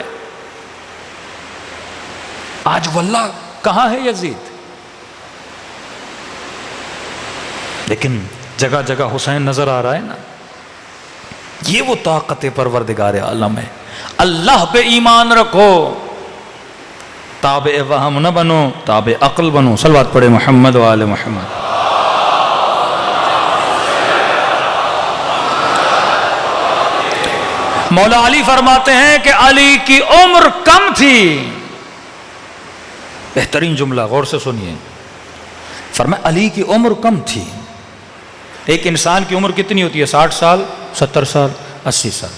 آج واللہ کہاں ہے یزید؟ لیکن جگہ جگہ حسین نظر آ رہا ہے نا. یہ وہ طاقت پروردگار عالم ہے. اللہ پہ ایمان رکھو, تابع وہم نہ بنو, تابع عقل بنو. صلوات پڑھے محمد و آل محمد. مولا علی فرماتے ہیں کہ علی کی عمر کم تھی. بہترین جملہ, غور سے سنیے. فرمایا علی کی عمر کم تھی. ایک انسان کی عمر کتنی ہوتی ہے؟ 60 سال, 70 سال, 80 سال.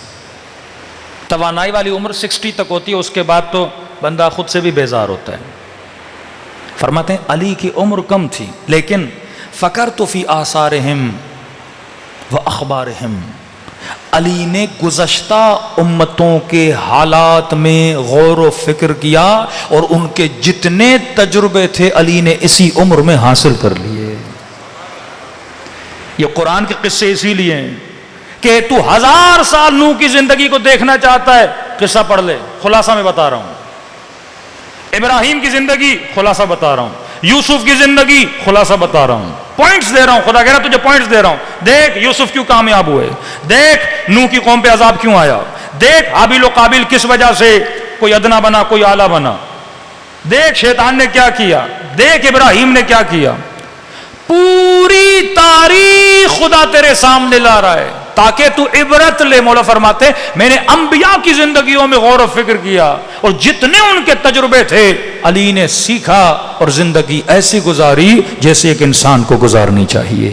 توانائی والی عمر 60 تک ہوتی ہے. اس کے بعد تو بندہ خود سے بھی بیزار ہوتا ہے. فرماتے ہیں علی کی عمر کم تھی, لیکن فکرت فی آثارہم و اخبارہم. علی نے گزشتہ امتوں کے حالات میں غور و فکر کیا اور ان کے جتنے تجربے تھے علی نے اسی عمر میں حاصل کر لیے. یہ قرآن کے قصے اسی لیے ہیں کہ تو 1000 سال نوح کی زندگی کو دیکھنا چاہتا ہے, قصہ پڑھ لے. خلاصہ میں بتا رہا ہوں. ابراہیم کی زندگی خلاصہ بتا رہا ہوں. یوسف کی زندگی خلاصہ بتا رہا ہوں. پوائنٹس دے رہا ہوں. خدا کہہ رہا تجھے پوائنٹس دے رہا ہوں. دیکھ یوسف کیوں کامیاب ہوئے, دیکھ نوح کی قوم پہ عذاب کیوں آیا, دیکھ حابیل و قابیل کس وجہ سے کوئی ادنا بنا کوئی اعلیٰ بنا, دیکھ شیطان نے کیا کیا, دیکھ ابراہیم نے کیا کیا. پوری تاریخ خدا تیرے سامنے لا رہا ہے تاکہ تو عبرت لے. مولا فرماتے ہیں میں نے انبیاء کی زندگیوں میں غور و فکر کیا اور جتنے ان کے تجربے تھے علی نے سیکھا اور زندگی ایسی گزاری جیسے ایک انسان کو گزارنی چاہیے.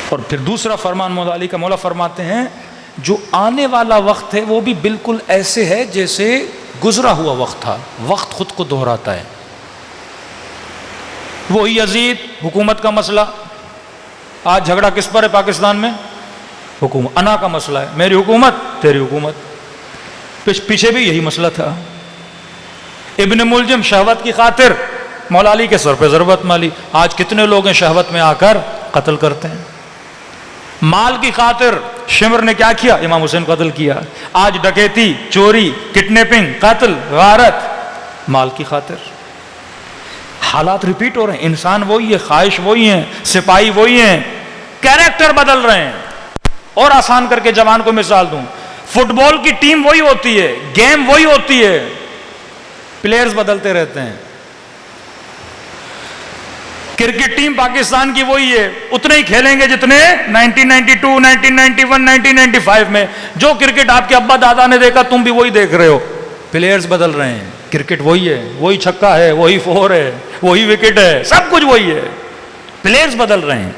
اور پھر دوسرا فرمان مولا علی کا, مولا فرماتے ہیں جو آنے والا وقت ہے وہ بھی بالکل ایسے ہے جیسے گزرا ہوا وقت تھا. وقت خود کو دہراتا ہے. وہی یزید, حکومت کا مسئلہ. آج جھگڑا کس پر ہے پاکستان میں؟ حکومت. انا کا مسئلہ ہے, میری حکومت تیری حکومت. پیچھے بھی یہی مسئلہ تھا. ابن ملجم شہوت کی خاطر مولا علی کے سر پہ ضربت ماری. آج کتنے لوگ ہیں شہوت میں آ کر قتل کرتے ہیں. مال کی خاطر شمر نے کیا کیا؟ امام حسین قتل کیا. آج ڈکیتی, چوری, کڈنیپنگ, قتل, غارت, مال کی خاطر. حالات ریپیٹ ہو رہے ہیں. انسان وہی ہے, خواہش وہی ہیں, سپاہی وہی ہیں, کیریکٹر بدل رہے ہیں. اور آسان کر کے جوان کو مثال دوں, فٹ بال کی ٹیم وہی ہوتی ہے, گیم وہی ہوتی ہے, پلیئرز بدلتے رہتے ہیں. کرکٹ ٹیم پاکستان کی وہی ہے, اتنے ہی کھیلیں گے جتنے 1992, 1991, 1995 میں. جو کرکٹ آپ کے ابا دادا نے دیکھا تم بھی وہی دیکھ رہے ہو. پلیئرز بدل رہے ہیں, کرکٹ وہی ہے, وہی چھکا ہے, وہی فور ہے, وہی وکٹ ہے, سب کچھ وہی ہے, پلیئرز بدل رہے ہیں.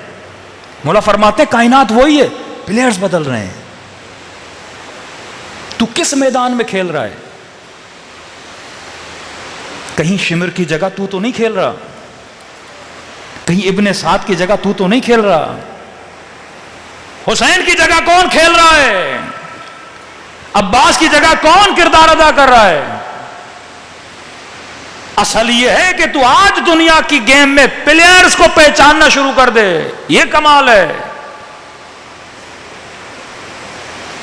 مولا فرماتے ہیں کائنات وہی ہے, پلیئرز بدل رہے ہیں. تو کس میدان میں کھیل رہا ہے؟ کہیں شمر کی جگہ تو نہیں کھیل رہا, کہیں ابن سعد کی جگہ تو نہیں کھیل رہا. حسین کی جگہ کون کھیل رہا ہے؟ عباس کی جگہ کون کردار ادا کر رہا ہے؟ اصل یہ ہے کہ تو آج دنیا کی گیم میں پلیئرز کو پہچاننا شروع کر دے. یہ کمال ہے.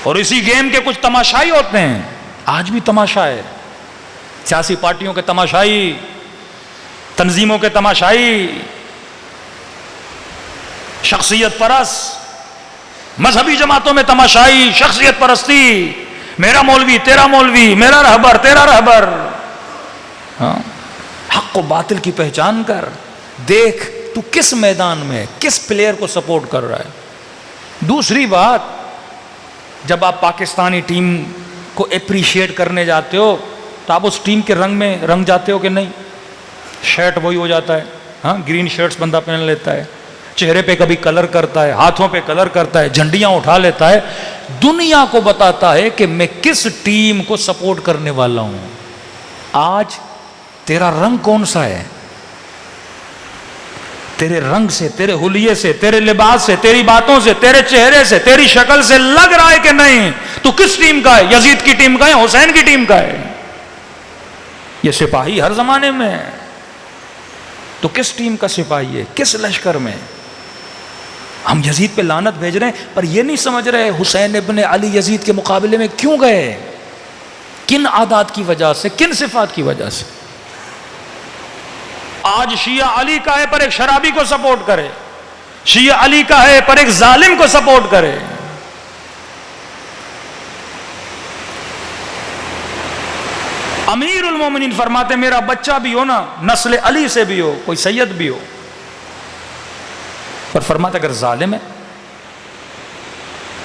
اور اسی گیم کے کچھ تماشائی ہوتے ہیں. آج بھی تماشا ہے، سیاسی پارٹیوں کے تماشائی، تنظیموں کے تماشائی، شخصیت پرست، مذہبی جماعتوں میں تماشائی، شخصیت پرستی، میرا مولوی تیرا مولوی، میرا رہبر تیرا رہبر. ہاں، حق و باطل کی پہچان کر، دیکھ تو کس میدان میں کس پلیئر کو سپورٹ کر رہا ہے. دوسری بات، جب آپ پاکستانی ٹیم کو اپریشیٹ کرنے جاتے ہو تو آپ اس ٹیم کے رنگ میں رنگ جاتے ہو کہ نہیں؟ شرٹ وہی ہو جاتا ہے، ہاں گرین شرٹس بندہ پہن لیتا ہے، چہرے پہ کبھی کلر کرتا ہے، ہاتھوں پہ کلر کرتا ہے، جھنڈیاں اٹھا لیتا ہے، دنیا کو بتاتا ہے کہ میں کس ٹیم کو سپورٹ کرنے والا ہوں. آج تیرا رنگ کون سا ہے؟ تیرے رنگ سے، تیرے حلیے سے، تیرے لباس سے، تیری باتوں سے، تیرے چہرے سے، تیری شکل سے لگ رہا ہے کہ نہیں تو کس ٹیم کا ہے؟ یزید کی ٹیم کا ہے، حسین کی ٹیم کا ہے. یہ سپاہی ہر زمانے میں ہے، تو کس ٹیم کا سپاہی ہے؟ کس لشکر میں؟ ہم یزید پہ لعنت بھیج رہے ہیں پر یہ نہیں سمجھ رہے حسین ابن علی یزید کے مقابلے میں کیوں گئے، کن عادات کی وجہ سے، کن صفات کی وجہ سے. آج شیعہ علی کا ہے پر ایک شرابی کو سپورٹ کرے، شیعہ علی کا ہے پر ایک ظالم کو سپورٹ کرے. امیر المومنین فرماتے میرا بچہ بھی ہو نا نسل علی سے بھی ہو، کوئی سید بھی ہو، پر فرماتے اگر ظالم ہے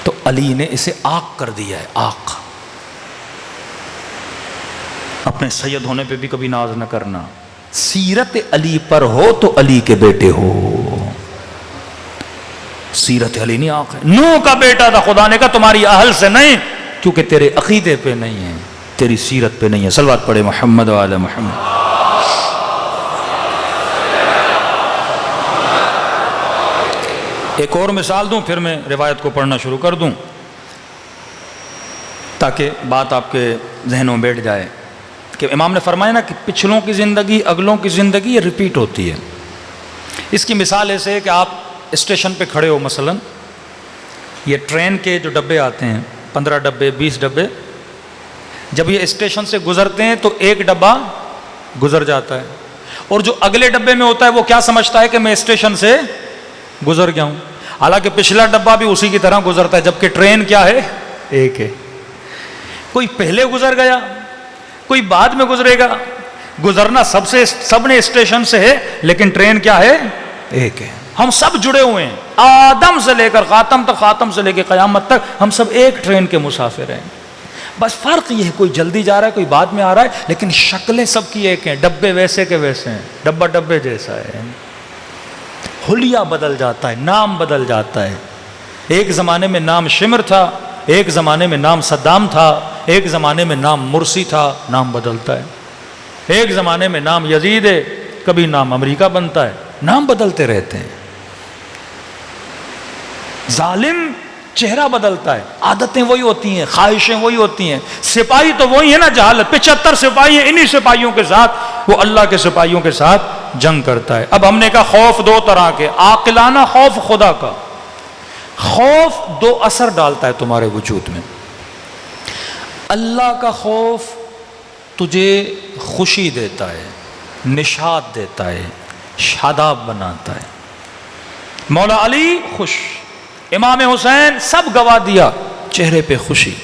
تو علی نے اسے آق کر دیا ہے. آق، اپنے سید ہونے پہ بھی کبھی ناز نہ کرنا، سیرت علی پر ہو تو علی کے بیٹے ہو. سیرت علی نہیں آق ہے. نوح کا بیٹا تھا، خدا نے کہا تمہاری اہل سے نہیں، کیونکہ تیرے عقیدے پہ نہیں ہے، تیری سیرت پہ نہیں ہے. صلوات پڑھے محمد و آل محمد. ایک اور مثال دوں پھر میں روایت کو پڑھنا شروع کر دوں تاکہ بات آپ کے ذہنوں میں بیٹھ جائے کہ امام نے فرمایا نا کہ پچھلوں کی زندگی اگلوں کی زندگی یہ ریپیٹ ہوتی ہے. اس کی مثال ایسے ہے کہ آپ اسٹیشن پہ کھڑے ہو، مثلا یہ ٹرین کے جو ڈبے آتے ہیں 15 ڈبے 20 ڈبے، جب یہ اسٹیشن سے گزرتے ہیں تو ایک ڈبہ گزر جاتا ہے اور جو اگلے ڈبے میں ہوتا ہے وہ کیا سمجھتا ہے کہ میں اسٹیشن سے گزر گیا ہوں، حالانکہ پچھلا ڈبہ بھی اسی کی طرح گزرتا ہے، جبکہ ٹرین کیا ہے؟ ایک ہے. کوئی پہلے گزر گیا، کوئی بعد میں گزرے گا، گزرنا سب نے اسٹیشن سے ہے، لیکن ٹرین کیا ہے؟ ایک ہے. ہم سب جڑے ہوئے ہیں، آدم سے لے کر خاتم تک، خاتم سے لے کے قیامت تک ہم سب ایک ٹرین کے مسافر ہیں. بس فرق یہ ہے کوئی جلدی جا رہا ہے، کوئی بعد میں آ رہا ہے، لیکن شکلیں سب کی ایک ہیں، ڈبے ویسے کے ویسے ہیں، ڈبہ ڈبے جیسا ہے. حلیہ بدل جاتا ہے، نام بدل جاتا ہے. ایک زمانے میں نام شمر تھا، ایک زمانے میں نام صدام تھا، ایک زمانے میں نام مرسی تھا، نام بدلتا ہے. ایک زمانے میں نام یزید ہے، کبھی نام امریکہ بنتا ہے، نام بدلتے رہتے ہیں. ظالم چہرہ بدلتا ہے، عادتیں وہی ہوتی ہیں، خواہشیں وہی ہوتی ہیں. سپاہی تو وہی ہے نا، جہالت 75 سپاہی ہیں، انہی سپاہیوں کے ساتھ وہ اللہ کے سپاہیوں کے ساتھ جنگ کرتا ہے. اب ہم نے کہا خوف دو طرح کے، عاقلانہ خوف خدا کا. خوف دو اثر ڈالتا ہے تمہارے وجود میں. اللہ کا خوف تجھے خوشی دیتا ہے، نشاط دیتا ہے، شاداب بناتا ہے. مولا علی خوش، امام حسین سب گوا دیا، چہرے پہ خوشی.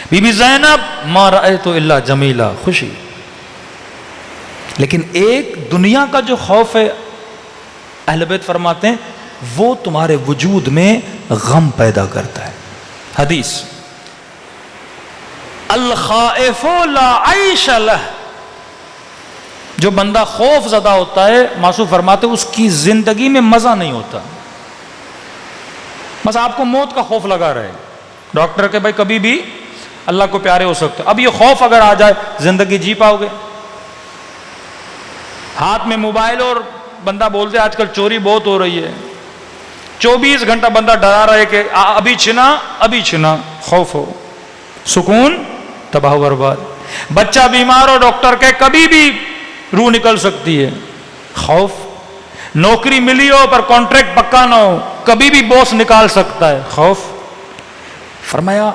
بی بی زینب ما رأیت الا جمیلہ، خوشی. لیکن ایک دنیا کا جو خوف ہے، اہل بیت فرماتے ہیں وہ تمہارے وجود میں غم پیدا کرتا ہے. حدیث الخائف لا عیش لہ، جو بندہ خوف زدہ ہوتا ہے معصوم فرماتے اس کی زندگی میں مزہ نہیں ہوتا. بس آپ کو موت کا خوف لگا رہے، ڈاکٹر کہ بھائی کبھی بھی اللہ کو پیارے ہو سکتے. اب یہ خوف اگر آ جائے زندگی جی پاؤ گے؟ ہاتھ میں موبائل اور بندہ بولتے آج کل چوری بہت ہو رہی ہے، 24 گھنٹہ بندہ ڈرا رہا ہے کہ ابھی چھنا، خوف ہو، سکون تباہ و برباد. بچہ بیمار ہو، ڈاکٹر کہ کبھی بھی روح نکل سکتی ہے، خوف. نوکری ملی ہو پر کانٹریکٹ پکا نہ ہو، کبھی بھی باس نکال سکتا ہے، خوف. فرمایا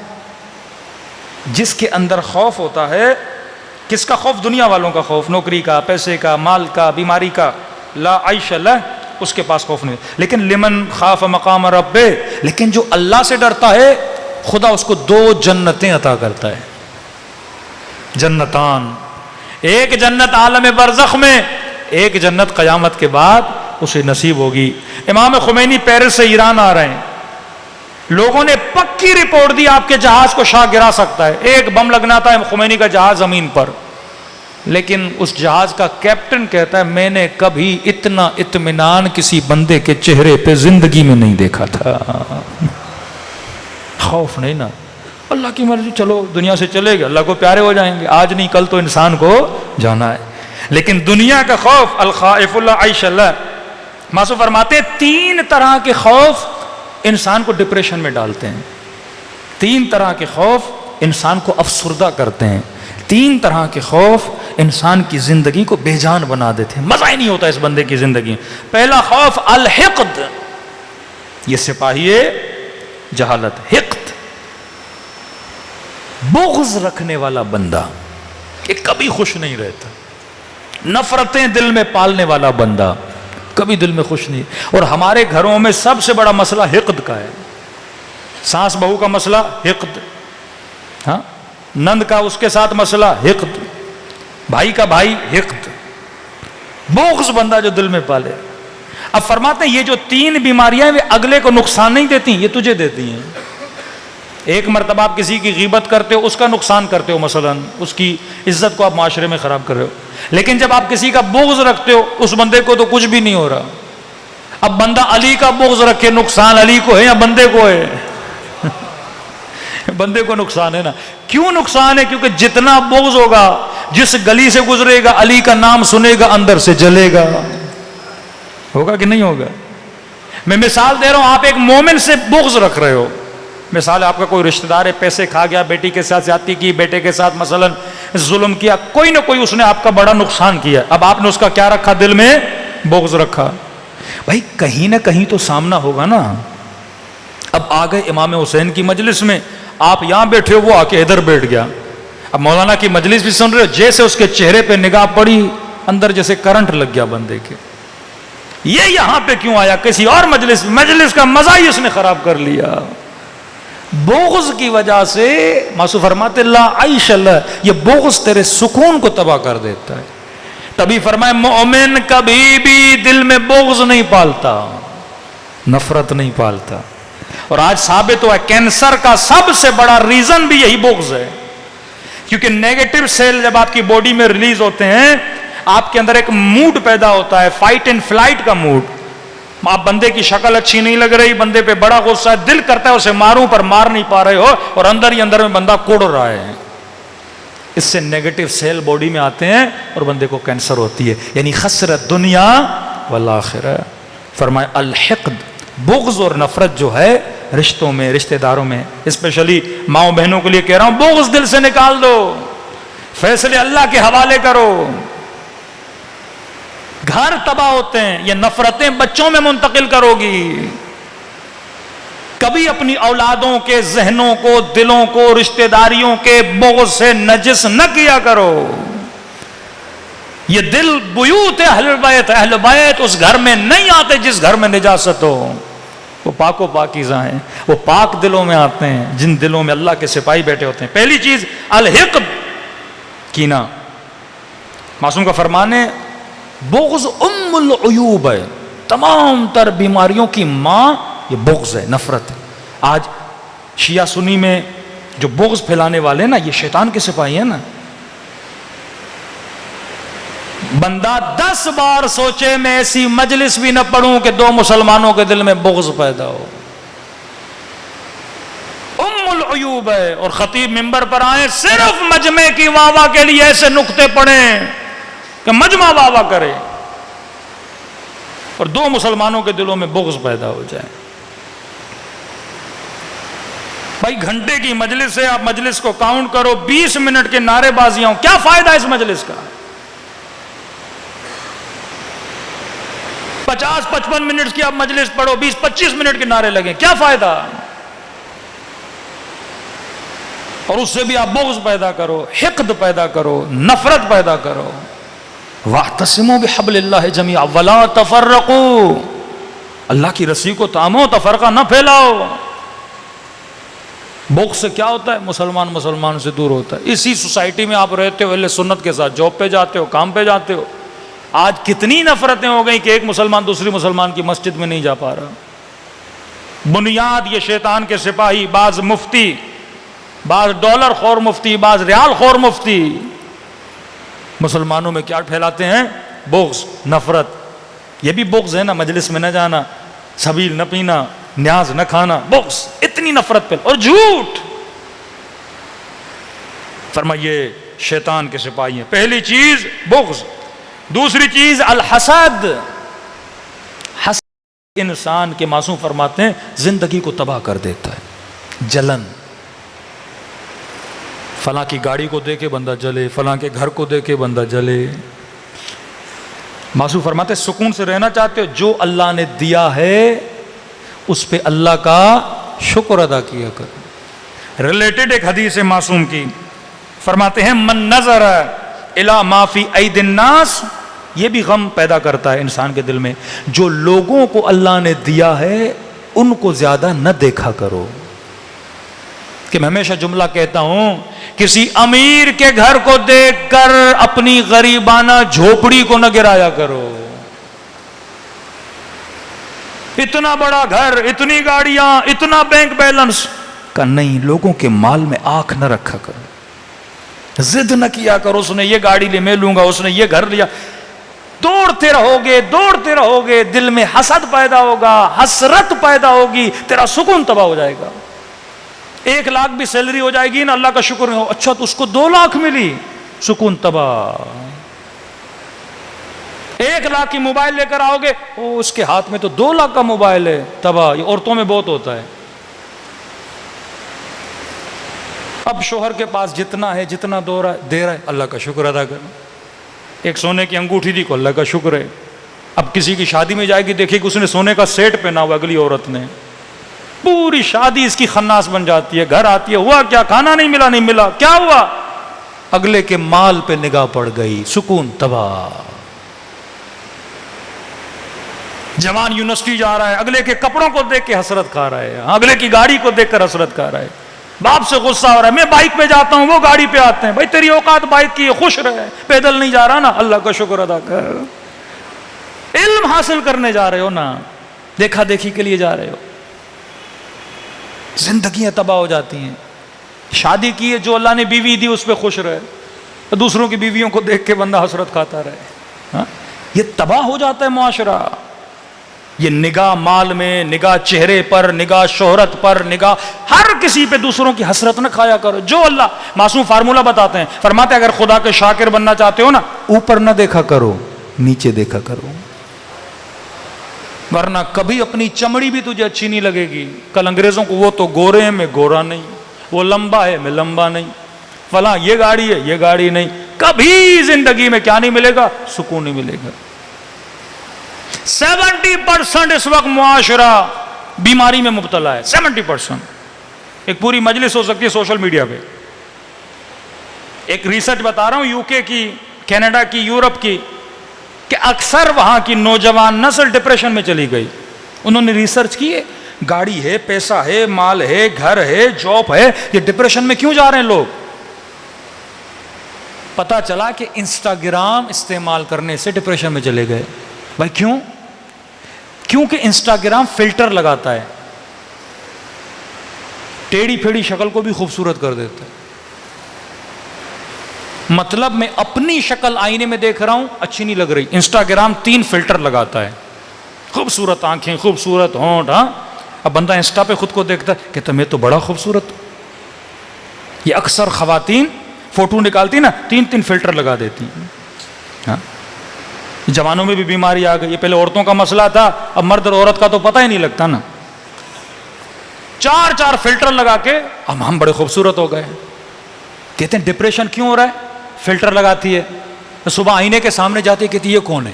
جس کے اندر خوف ہوتا ہے، کس کا خوف؟ دنیا والوں کا خوف، نوکری کا، پیسے کا، مال کا، بیماری کا، لا عیش لہ، اس کے پاس خوف نہیں. لیکن لمن خاف مقام ربہ، لیکن جو اللہ سے ڈرتا ہے خدا اس کو 2 جنتیں عطا کرتا ہے. جنتان، ایک جنت عالم برزخ میں، ایک جنت قیامت کے بعد اسے نصیب ہوگی. امام خمینی پیرس سے ایران آ رہے ہیں، لوگوں نے پکی رپورٹ دی آپ کے جہاز کو شاہ گرا سکتا ہے، ایک بم لگنا تھا خمینی کا جہاز زمین پر، لیکن اس جہاز کا کیپٹن کہتا ہے میں نے کبھی اتنا اطمینان کسی بندے کے چہرے پہ زندگی میں نہیں دیکھا تھا. خوف نہیں نا، اللہ کی مرضی، چلو دنیا سے چلے گا، اللہ کو پیارے ہو جائیں گے، آج نہیں کل تو انسان کو جانا ہے. لیکن دنیا کا خوف، الخائف اللہ عیش اللہ. ماسو فرماتے ہیں 3 طرح کے خوف انسان کو ڈپریشن میں ڈالتے ہیں، 3 طرح کے خوف انسان کو افسردہ کرتے ہیں، 3 طرح کے خوف انسان کی زندگی کو بے جان بنا دیتے ہیں، مزہ ہی نہیں ہوتا اس بندے کی زندگی. پہلا خوف الحقد، یہ سپاہی جہالت. حقد، بغض رکھنے والا بندہ کہ کبھی خوش نہیں رہتا، نفرتیں دل میں پالنے والا بندہ کبھی دل میں خوش نہیں. اور ہمارے گھروں میں سب سے بڑا مسئلہ حقد کا ہے. ساس بہو کا مسئلہ حقد، ہاں، نند کا اس کے ساتھ مسئلہ حقد، بھائی کا بھائی حقد، بغض بندہ جو دل میں پالے. اب فرماتے ہیں یہ جو 3 بیماریاں وہ اگلے کو نقصان نہیں دیتی، یہ تجھے دیتی ہیں. ایک مرتبہ آپ کسی کی غیبت کرتے ہو، اس کا نقصان کرتے ہو، مثلا اس کی عزت کو آپ معاشرے میں خراب کر رہے ہو. لیکن جب آپ کسی کا بغض رکھتے ہو، اس بندے کو تو کچھ بھی نہیں ہو رہا. اب بندہ علی کا بغض رکھے، نقصان علی کو ہے یا بندے کو ہے؟ بندے کو نقصان ہے نا. کیوں نقصان ہے؟ کیونکہ جتنا بغض ہوگا، جس گلی سے گزرے گا علی کا نام سنے گا اندر سے جلے گا. ہوگا کہ نہیں ہوگا؟ میں مثال دے رہا ہوں، آپ ایک مومن سے بغض رکھ رہے ہو. مثال آپ کا کوئی رشتہ دار ہے، پیسے کھا گیا، بیٹی کے ساتھ زیادتی کی، بیٹے کے ساتھ مثلا ظلم کیا، کوئی نہ کوئی اس نے آپ کا بڑا نقصان کیا. اب آپ نے اس کا کیا رکھا؟ دل میں بغض رکھا. بھائی کہیں نہ کہیں تو سامنا ہوگا نا. اب آ گئے امام حسین کی مجلس میں، آپ یہاں بیٹھے ہو، وہ آ کے ادھر بیٹھ گیا. اب مولانا کی مجلس بھی سن رہے ہو، جیسے اس کے چہرے پہ نگاہ پڑی، اندر جیسے کرنٹ لگ گیا بندے کے. یہ یہاں پہ کیوں آیا؟ کسی اور مجلس کا مزہ ہی اس نے خراب کر لیا. بغض کی وجہ سے ماسو فرماتے اللہ عیش اللہ، یہ بغض تیرے سکون کو تباہ کر دیتا ہے. تبھی فرمائے مومن کبھی بھی دل میں بغض نہیں پالتا، نفرت نہیں پالتا. اور آج ثابت ہوا ہے کینسر کا سب سے بڑا ریزن بھی یہی بغض ہے. کیونکہ نیگیٹو سیل جب آپ کی باڈی میں ریلیز ہوتے ہیں، آپ کے اندر ایک موڈ پیدا ہوتا ہے، فائٹ اینڈ فلائٹ کا موڈ. آپ بندے کی شکل اچھی نہیں لگ رہی، بندے پہ بڑا غصہ ہے، دل کرتا ہے اسے ماروں پر مار نہیں پا رہے ہو، اور اندر ہی اندر میں بندہ کوڑ رہا ہے. اس سے نیگیٹو سیل باڈی میں آتے ہیں اور بندے کو کینسر ہوتی ہے. یعنی خسرت دنیا والآخرہ. فرمائے الحقد، بغض اور نفرت جو ہے رشتوں میں، رشتہ داروں میں، اسپیشلی ماؤں بہنوں کے لیے کہہ رہا ہوں، بغض دل سے نکال دو، فیصلے اللہ کے حوالے کرو. گھر تباہ ہوتے ہیں، یہ نفرتیں بچوں میں منتقل کرو گی. کبھی اپنی اولادوں کے ذہنوں کو، دلوں کو، رشتہ داریوں کے بغض سے نجس نہ کیا کرو. یہ دل بیوت اہل بیت، اہل بیت اس گھر میں نہیں آتے جس گھر میں نجاست ہو. وہ پاک و پاکیزہ ہیں، وہ پاک دلوں میں آتے ہیں جن دلوں میں اللہ کے سپاہی بیٹھے ہوتے ہیں. پہلی چیز الحقد، کینہ. معصوم کا فرمان ہے بغض ام العیوب ہے، تمام تر بیماریوں کی ماں یہ بغض ہے، نفرت ہے. آج شیعہ سنی میں جو بغض پھیلانے والے ہیں نا، یہ شیطان کے سپاہی ہیں نا. بندہ 10 بار سوچے میں ایسی مجلس بھی نہ پڑھوں کہ 2 مسلمانوں کے دل میں بغض پیدا ہو. ام العیوب ہے. اور خطیب منبر پر آئے صرف مجمع کی واہ واہ کے لیے ایسے نقطے پڑھیں کہ مجمع واہ واہ کرے اور 2 مسلمانوں کے دلوں میں بغض پیدا ہو جائے. بھائی گھنٹے کی مجلس ہے، آپ مجلس کو کاؤنٹ کرو، 20 منٹ کے نعرے بازیاں، کیا فائدہ اس مجلس کا؟ 50-55 منٹ کی آپ مجلس پڑھو، 20-25 منٹ کے نعرے لگیں، کیا فائدہ؟ اور اس سے بھی آپ بغض پیدا کرو، حقد پیدا کرو، نفرت پیدا کرو. وَاعْتَصِمُوا بِحَبْلِ اللَّهِ جَمِيعًا وَلَا تَفَرَّقُوا، اللہ کی رسی کو تامو، تفرقہ نہ پھیلاؤ. بغض سے کیا ہوتا ہے؟ مسلمان سے دور ہوتا ہے. اسی سوسائٹی میں آپ رہتے ہو، اہل سنت کے ساتھ جاب پہ جاتے ہو، کام پہ جاتے ہو. آج کتنی نفرتیں ہو گئی کہ ایک مسلمان دوسری مسلمان کی مسجد میں نہیں جا پا رہا. بنیاد یہ شیطان کے سپاہی، بعض مفتی، بعض ڈالر خور مفتی، بعض ریال خور مفتی مسلمانوں میں کیا پھیلاتے ہیں؟ بغض، نفرت. یہ بھی بغض ہے نا، مجلس میں نہ جانا، سبیل نہ پینا، نیاز نہ کھانا، بغض. اتنی نفرت پھیل. اور جھوٹ. فرمائیے شیطان کے سپاہی ہیں. پہلی چیز بغض، دوسری چیز الحسد. حسد انسان کے معصوم فرماتے ہیں زندگی کو تباہ کر دیتا ہے. جلن، فلاں کی گاڑی کو دے کے بندہ جلے، فلاں کے گھر کو دے کے بندہ جلے. معصوم فرماتے ہیں سکون سے رہنا چاہتے ہو، جو اللہ نے دیا ہے اس پہ اللہ کا شکر ادا کیا کرو. ریلیٹڈ ایک حدیث ہے معصوم کی، فرماتے ہیں من نظر الی ما فی اید الناس، یہ بھی غم پیدا کرتا ہے انسان کے دل میں، جو لوگوں کو اللہ نے دیا ہے ان کو زیادہ نہ دیکھا کرو. کہ میں ہمیشہ جملہ کہتا ہوں، کسی امیر کے گھر کو دیکھ کر اپنی غریبانہ جھوپڑی کو نہ گرایا کرو. اتنا بڑا گھر، اتنی گاڑیاں، اتنا بینک بیلنس کا نہیں، لوگوں کے مال میں آنکھ نہ رکھا کرو. ضد نہ کیا کرو اس نے یہ گاڑی لی میں لوں گا، اس نے یہ گھر لیا. دوڑتے رہو گے، دل میں حسد پیدا ہوگا، حسرت پیدا ہوگی، تیرا سکون تباہ ہو جائے گا. 1 لاکھ بھی سیلری ہو جائے گی نا، اللہ کا شکر ہو، اچھا تو اس کو 2 لاکھ ملی، سکون تباہ. 1 لاکھ کی موبائل لے کر آؤ گے، اس کے ہاتھ میں تو 2 لاکھ کا موبائل ہے، تباہ. یہ عورتوں میں بہت ہوتا ہے. اب شوہر کے پاس جتنا ہے، جتنا دے رہا ہے، اللہ کا شکر ادا کرو. ایک سونے کی انگوٹھی دی کو اللہ کا شکر ہے. اب کسی کی شادی میں جائے گی، دیکھے کہ اس نے سونے کا سیٹ پہنا ہوا، اگلی عورت نے، پوری شادی اس کی خناس بن جاتی ہے. گھر آتی ہے، ہوا کیا؟ کھانا نہیں ملا، کیا ہوا؟ اگلے کے مال پہ نگاہ پڑ گئی، سکون تباہ. جوان یونیورسٹی جا رہا ہے، اگلے کے کپڑوں کو دیکھ کے حسرت کھا رہا ہے، اگلے کی گاڑی کو دیکھ کر حسرت کھا رہا ہے. باپ سے غصہ ہو رہا ہے، میں بائک پہ جاتا ہوں، وہ گاڑی پہ آتے ہیں. بھائی تیری اوقات بائک کی ہے، خوش رہے، پیدل نہیں جا رہا نا، اللہ کا شکر ادا کر. علم حاصل کرنے جا رہے ہو نا، دیکھا دیکھی کے لیے جا رہے ہو. زندگیاں تباہ ہو جاتی ہیں. شادی کی ہے، جو اللہ نے بیوی دی اس پہ خوش رہے، دوسروں کی بیویوں کو دیکھ کے بندہ حسرت کھاتا رہے. یہ تباہ ہو جاتا ہے معاشرہ. یہ نگاہ مال میں، نگاہ چہرے پر، نگاہ شہرت پر، نگاہ ہر کسی پہ دوسروں کی حسرت نہ کھایا کرو. جو اللہ معصوم فارمولہ بتاتے ہیں، فرماتے ہیں اگر خدا کے شاکر بننا چاہتے ہو نا، اوپر نہ دیکھا کرو، نیچے دیکھا کرو، ورنہ کبھی اپنی چمڑی بھی تجھے اچھی نہیں لگے گی. کل انگریزوں کو وہ تو گورے ہیں، میں گورا نہیں، وہ لمبا ہے، میں لمبا نہیں، فلاں یہ گاڑی ہے، یہ گاڑی نہیں. کبھی زندگی میں کیا نہیں ملے گا؟ سکون نہیں ملے گا. 70% اس وقت معاشرہ بیماری میں مبتلا ہے. 70%. ایک پوری مجلس ہو سکتی ہے سوشل میڈیا پہ. ایک ریسرچ بتا رہا ہوں UK کی، کینیڈا کی، یورپ کی، کہ اکثر وہاں کی نوجوان نسل ڈپریشن میں چلی گئی. انہوں نے ریسرچ کی ہے، گاڑی ہے، پیسہ ہے، مال ہے، گھر ہے، جاب ہے، یہ ڈپریشن میں کیوں جا رہے ہیں لوگ؟ پتا چلا کہ انسٹاگرام استعمال کرنے سے ڈپریشن میں چلے گئے. بھائی کیوں؟ کیونکہ انسٹاگرام فلٹر لگاتا ہے، ٹیڑھی پھیڑی شکل کو بھی خوبصورت کر دیتا ہے. مطلب میں اپنی شکل آئینے میں دیکھ رہا ہوں، اچھی نہیں لگ رہی، انسٹاگرام 3 فلٹر لگاتا ہے، خوبصورت آنکھیں، خوبصورت ہونٹ. اب بندہ انسٹا پہ خود کو دیکھتا ہے، کہتا میں تو بڑا خوبصورت. یہ اکثر خواتین فوٹو نکالتی نا، 3 فلٹر لگا دیتی ہیں. جوانوں میں بھی بیماری آ گئی. یہ پہلے عورتوں کا مسئلہ تھا، اب مرد اور عورت کا تو پتہ ہی نہیں لگتا نا. 4 فلٹر لگا کے ہم بڑے خوبصورت ہو گئے. کہتے ہیں ڈپریشن کیوں ہو رہا ہے؟ فلٹر لگاتی ہے، صبح آئینے کے سامنے جاتی ہے، کہتی یہ کون ہے؟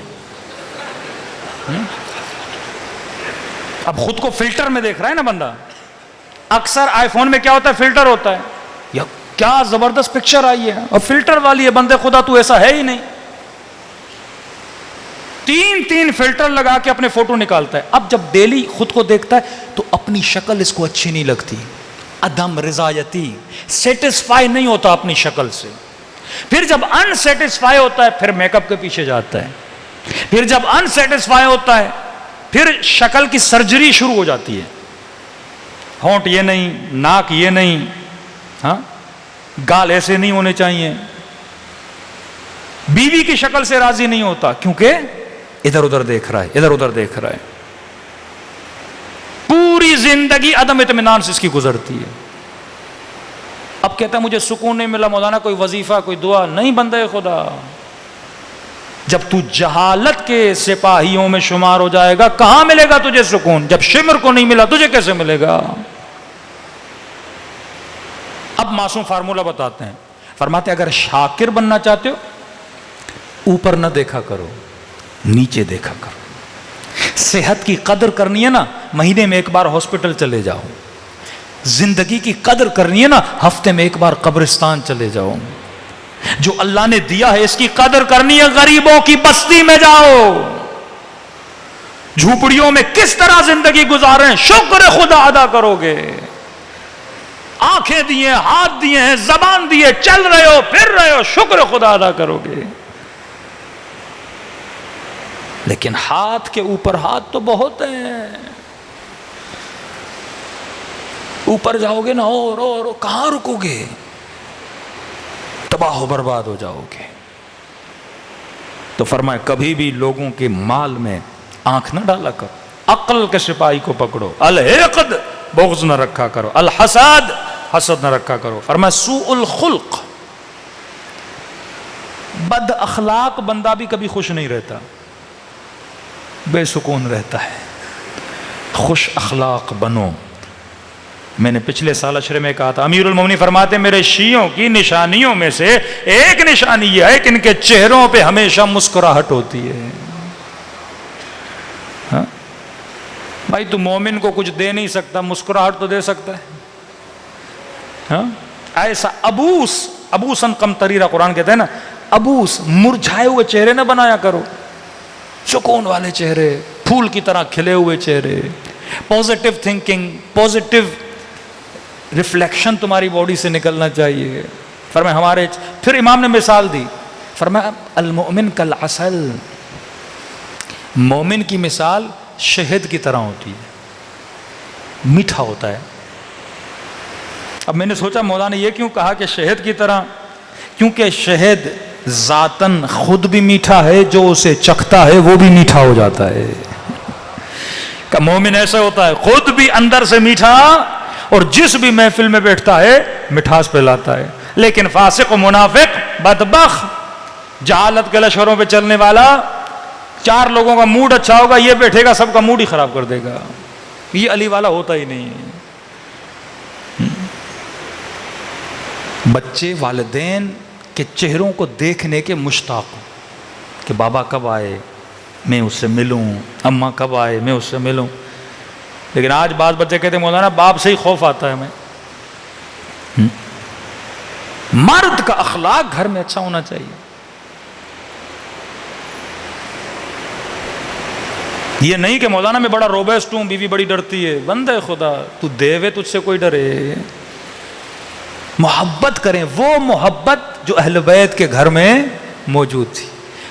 اب خود کو فلٹر میں دیکھ رہا ہے نا بندہ. اکثر آئی فون میں کیا ہوتا ہے؟ فلٹر ہوتا ہے. یا کیا زبردست پکچر آئی ہے، اور فلٹر والی ہے، بندے خدا تو ایسا ہے ہی نہیں. 3 فلٹر لگا کے اپنے فوٹو نکالتا ہے. اب جب ڈیلی خود کو دیکھتا ہے تو اپنی شکل اس کو اچھی نہیں لگتی، عدم رضایتی، سیٹسفائی نہیں ہوتا اپنی شکل سے. پھر جب ان سیٹسفائی ہوتا ہے پھر میک اپ کے پیچھے جاتا ہے. پھر جب ان سیٹسفائی ہوتا ہے پھر شکل کی سرجری شروع ہو جاتی ہے. ہونٹ یہ نہیں، ناک یہ نہیں، ہاں گال ایسے نہیں ہونے چاہیے. بیوی کی شکل سے راضی نہیں ہوتا کیونکہ ادھر ادھر دیکھ رہا ہے، ادھر ادھر دیکھ رہا ہے. پوری زندگی عدم اطمینان سے اس کی گزرتی ہے. اب کہتا ہے مجھے سکون نہیں ملا مولانا، کوئی وظیفہ کوئی دعا نہیں. بندے خدا، جب تو جہالت کے سپاہیوں میں شمار ہو جائے گا کہاں ملے گا تجھے سکون؟ جب شمر کو نہیں ملا تجھے کیسے ملے گا؟ اب معصوم فارمولہ بتاتے ہیں، فرماتے ہیں اگر شاکر بننا چاہتے ہو اوپر نہ دیکھا کرو، نیچے دیکھا کرو. صحت کی قدر کرنی ہے نا، مہینے میں ایک بار ہاسپٹل چلے جاؤ. زندگی کی قدر کرنی ہے نا، ہفتے میں ایک بار قبرستان چلے جاؤ. جو اللہ نے دیا ہے اس کی قدر کرنی ہے، غریبوں کی بستی میں جاؤ. جھوپڑیوں میں کس طرح زندگی گزاریں، شکر خدا ادا کرو گے. آنکھیں دیے، ہاتھ دیے ہیں، زبان دیے، چل رہے ہو، پھر رہے ہو، شکر خدا ادا کرو گے. لیکن ہاتھ کے اوپر ہاتھ تو بہت ہیں. اوپر جاؤ گے نا اور کہاں رکو گے؟ تباہ و برباد ہو جاؤ گے. تو فرمائے کبھی بھی لوگوں کے مال میں آنکھ نہ ڈالا کرو. عقل کے سپاہی کو پکڑو. الحقد، بغض نہ رکھا کرو. الحسد، حسد نہ رکھا کرو. فرمائے سوء الخلق، بد اخلاق بندہ بھی کبھی خوش نہیں رہتا، بے سکون رہتا ہے. خوش اخلاق بنو. میں نے پچھلے سال عشرے میں کہا تھا، امیر المومنین فرماتے ہیں میرے شیعوں کی نشانیوں میں سے ایک نشانی یہ ہے کہ ان کے چہروں پہ ہمیشہ مسکراہٹ ہوتی ہے. ہاں بھائی تو مومن کو کچھ دے نہیں سکتا، مسکراہٹ تو دے سکتا ہے. ہاں ایسا ابوسن قمطریرہ قرآن کہتا ہے نا، ابوس مرجھائے ہوئے چہرے نہ بنایا کرو، سکون والے چہرے، پھول کی طرح کھلے ہوئے چہرے. پازیٹیو تھنکنگ، پازیٹیو ریفلیکشن تمہاری باڈی سے نکلنا چاہیے. فرمایا ہمارے، پھر امام نے مثال دی، فرمایا المؤمن کالعسل، مومن کی مثال شہد کی طرح ہوتی ہے، میٹھا ہوتا ہے. اب میں نے سوچا مولانا نے یہ کیوں کہا کہ شہد کی طرح؟ کیونکہ شہد ذاتاً خود بھی میٹھا ہے، جو اسے چکھتا ہے وہ بھی میٹھا ہو جاتا ہے. کہ مومن ایسا ہوتا ہے، خود بھی اندر سے میٹھا اور جس بھی محفل میں بیٹھتا ہے مٹھاس پھیلاتا ہے. لیکن فاسق و منافق، بدبخت، جہالت کے لشکروں پہ چلنے والا، 4 لوگوں کا موڈ اچھا ہوگا، یہ بیٹھے گا سب کا موڈ ہی خراب کر دے گا. یہ علی والا ہوتا ہی نہیں. بچے والدین کے چہروں کو دیکھنے کے مشتاق ہوں کہ بابا کب آئے میں اس سے ملوں، اماں کب آئے میں اس سے ملوں. لیکن آج بعض بچے کہتے ہیں مولانا باپ سے ہی خوف آتا ہے ہمیں. مرد کا اخلاق گھر میں اچھا ہونا چاہیے. یہ نہیں کہ مولانا میں بڑا روبسٹ ہوں، بیوی بڑی ڈرتی ہے. بندے خدا تو دیوے تجھ سے کوئی ڈرے. محبت کریں، وہ محبت جو اہل بیت کے گھر میں موجود تھی.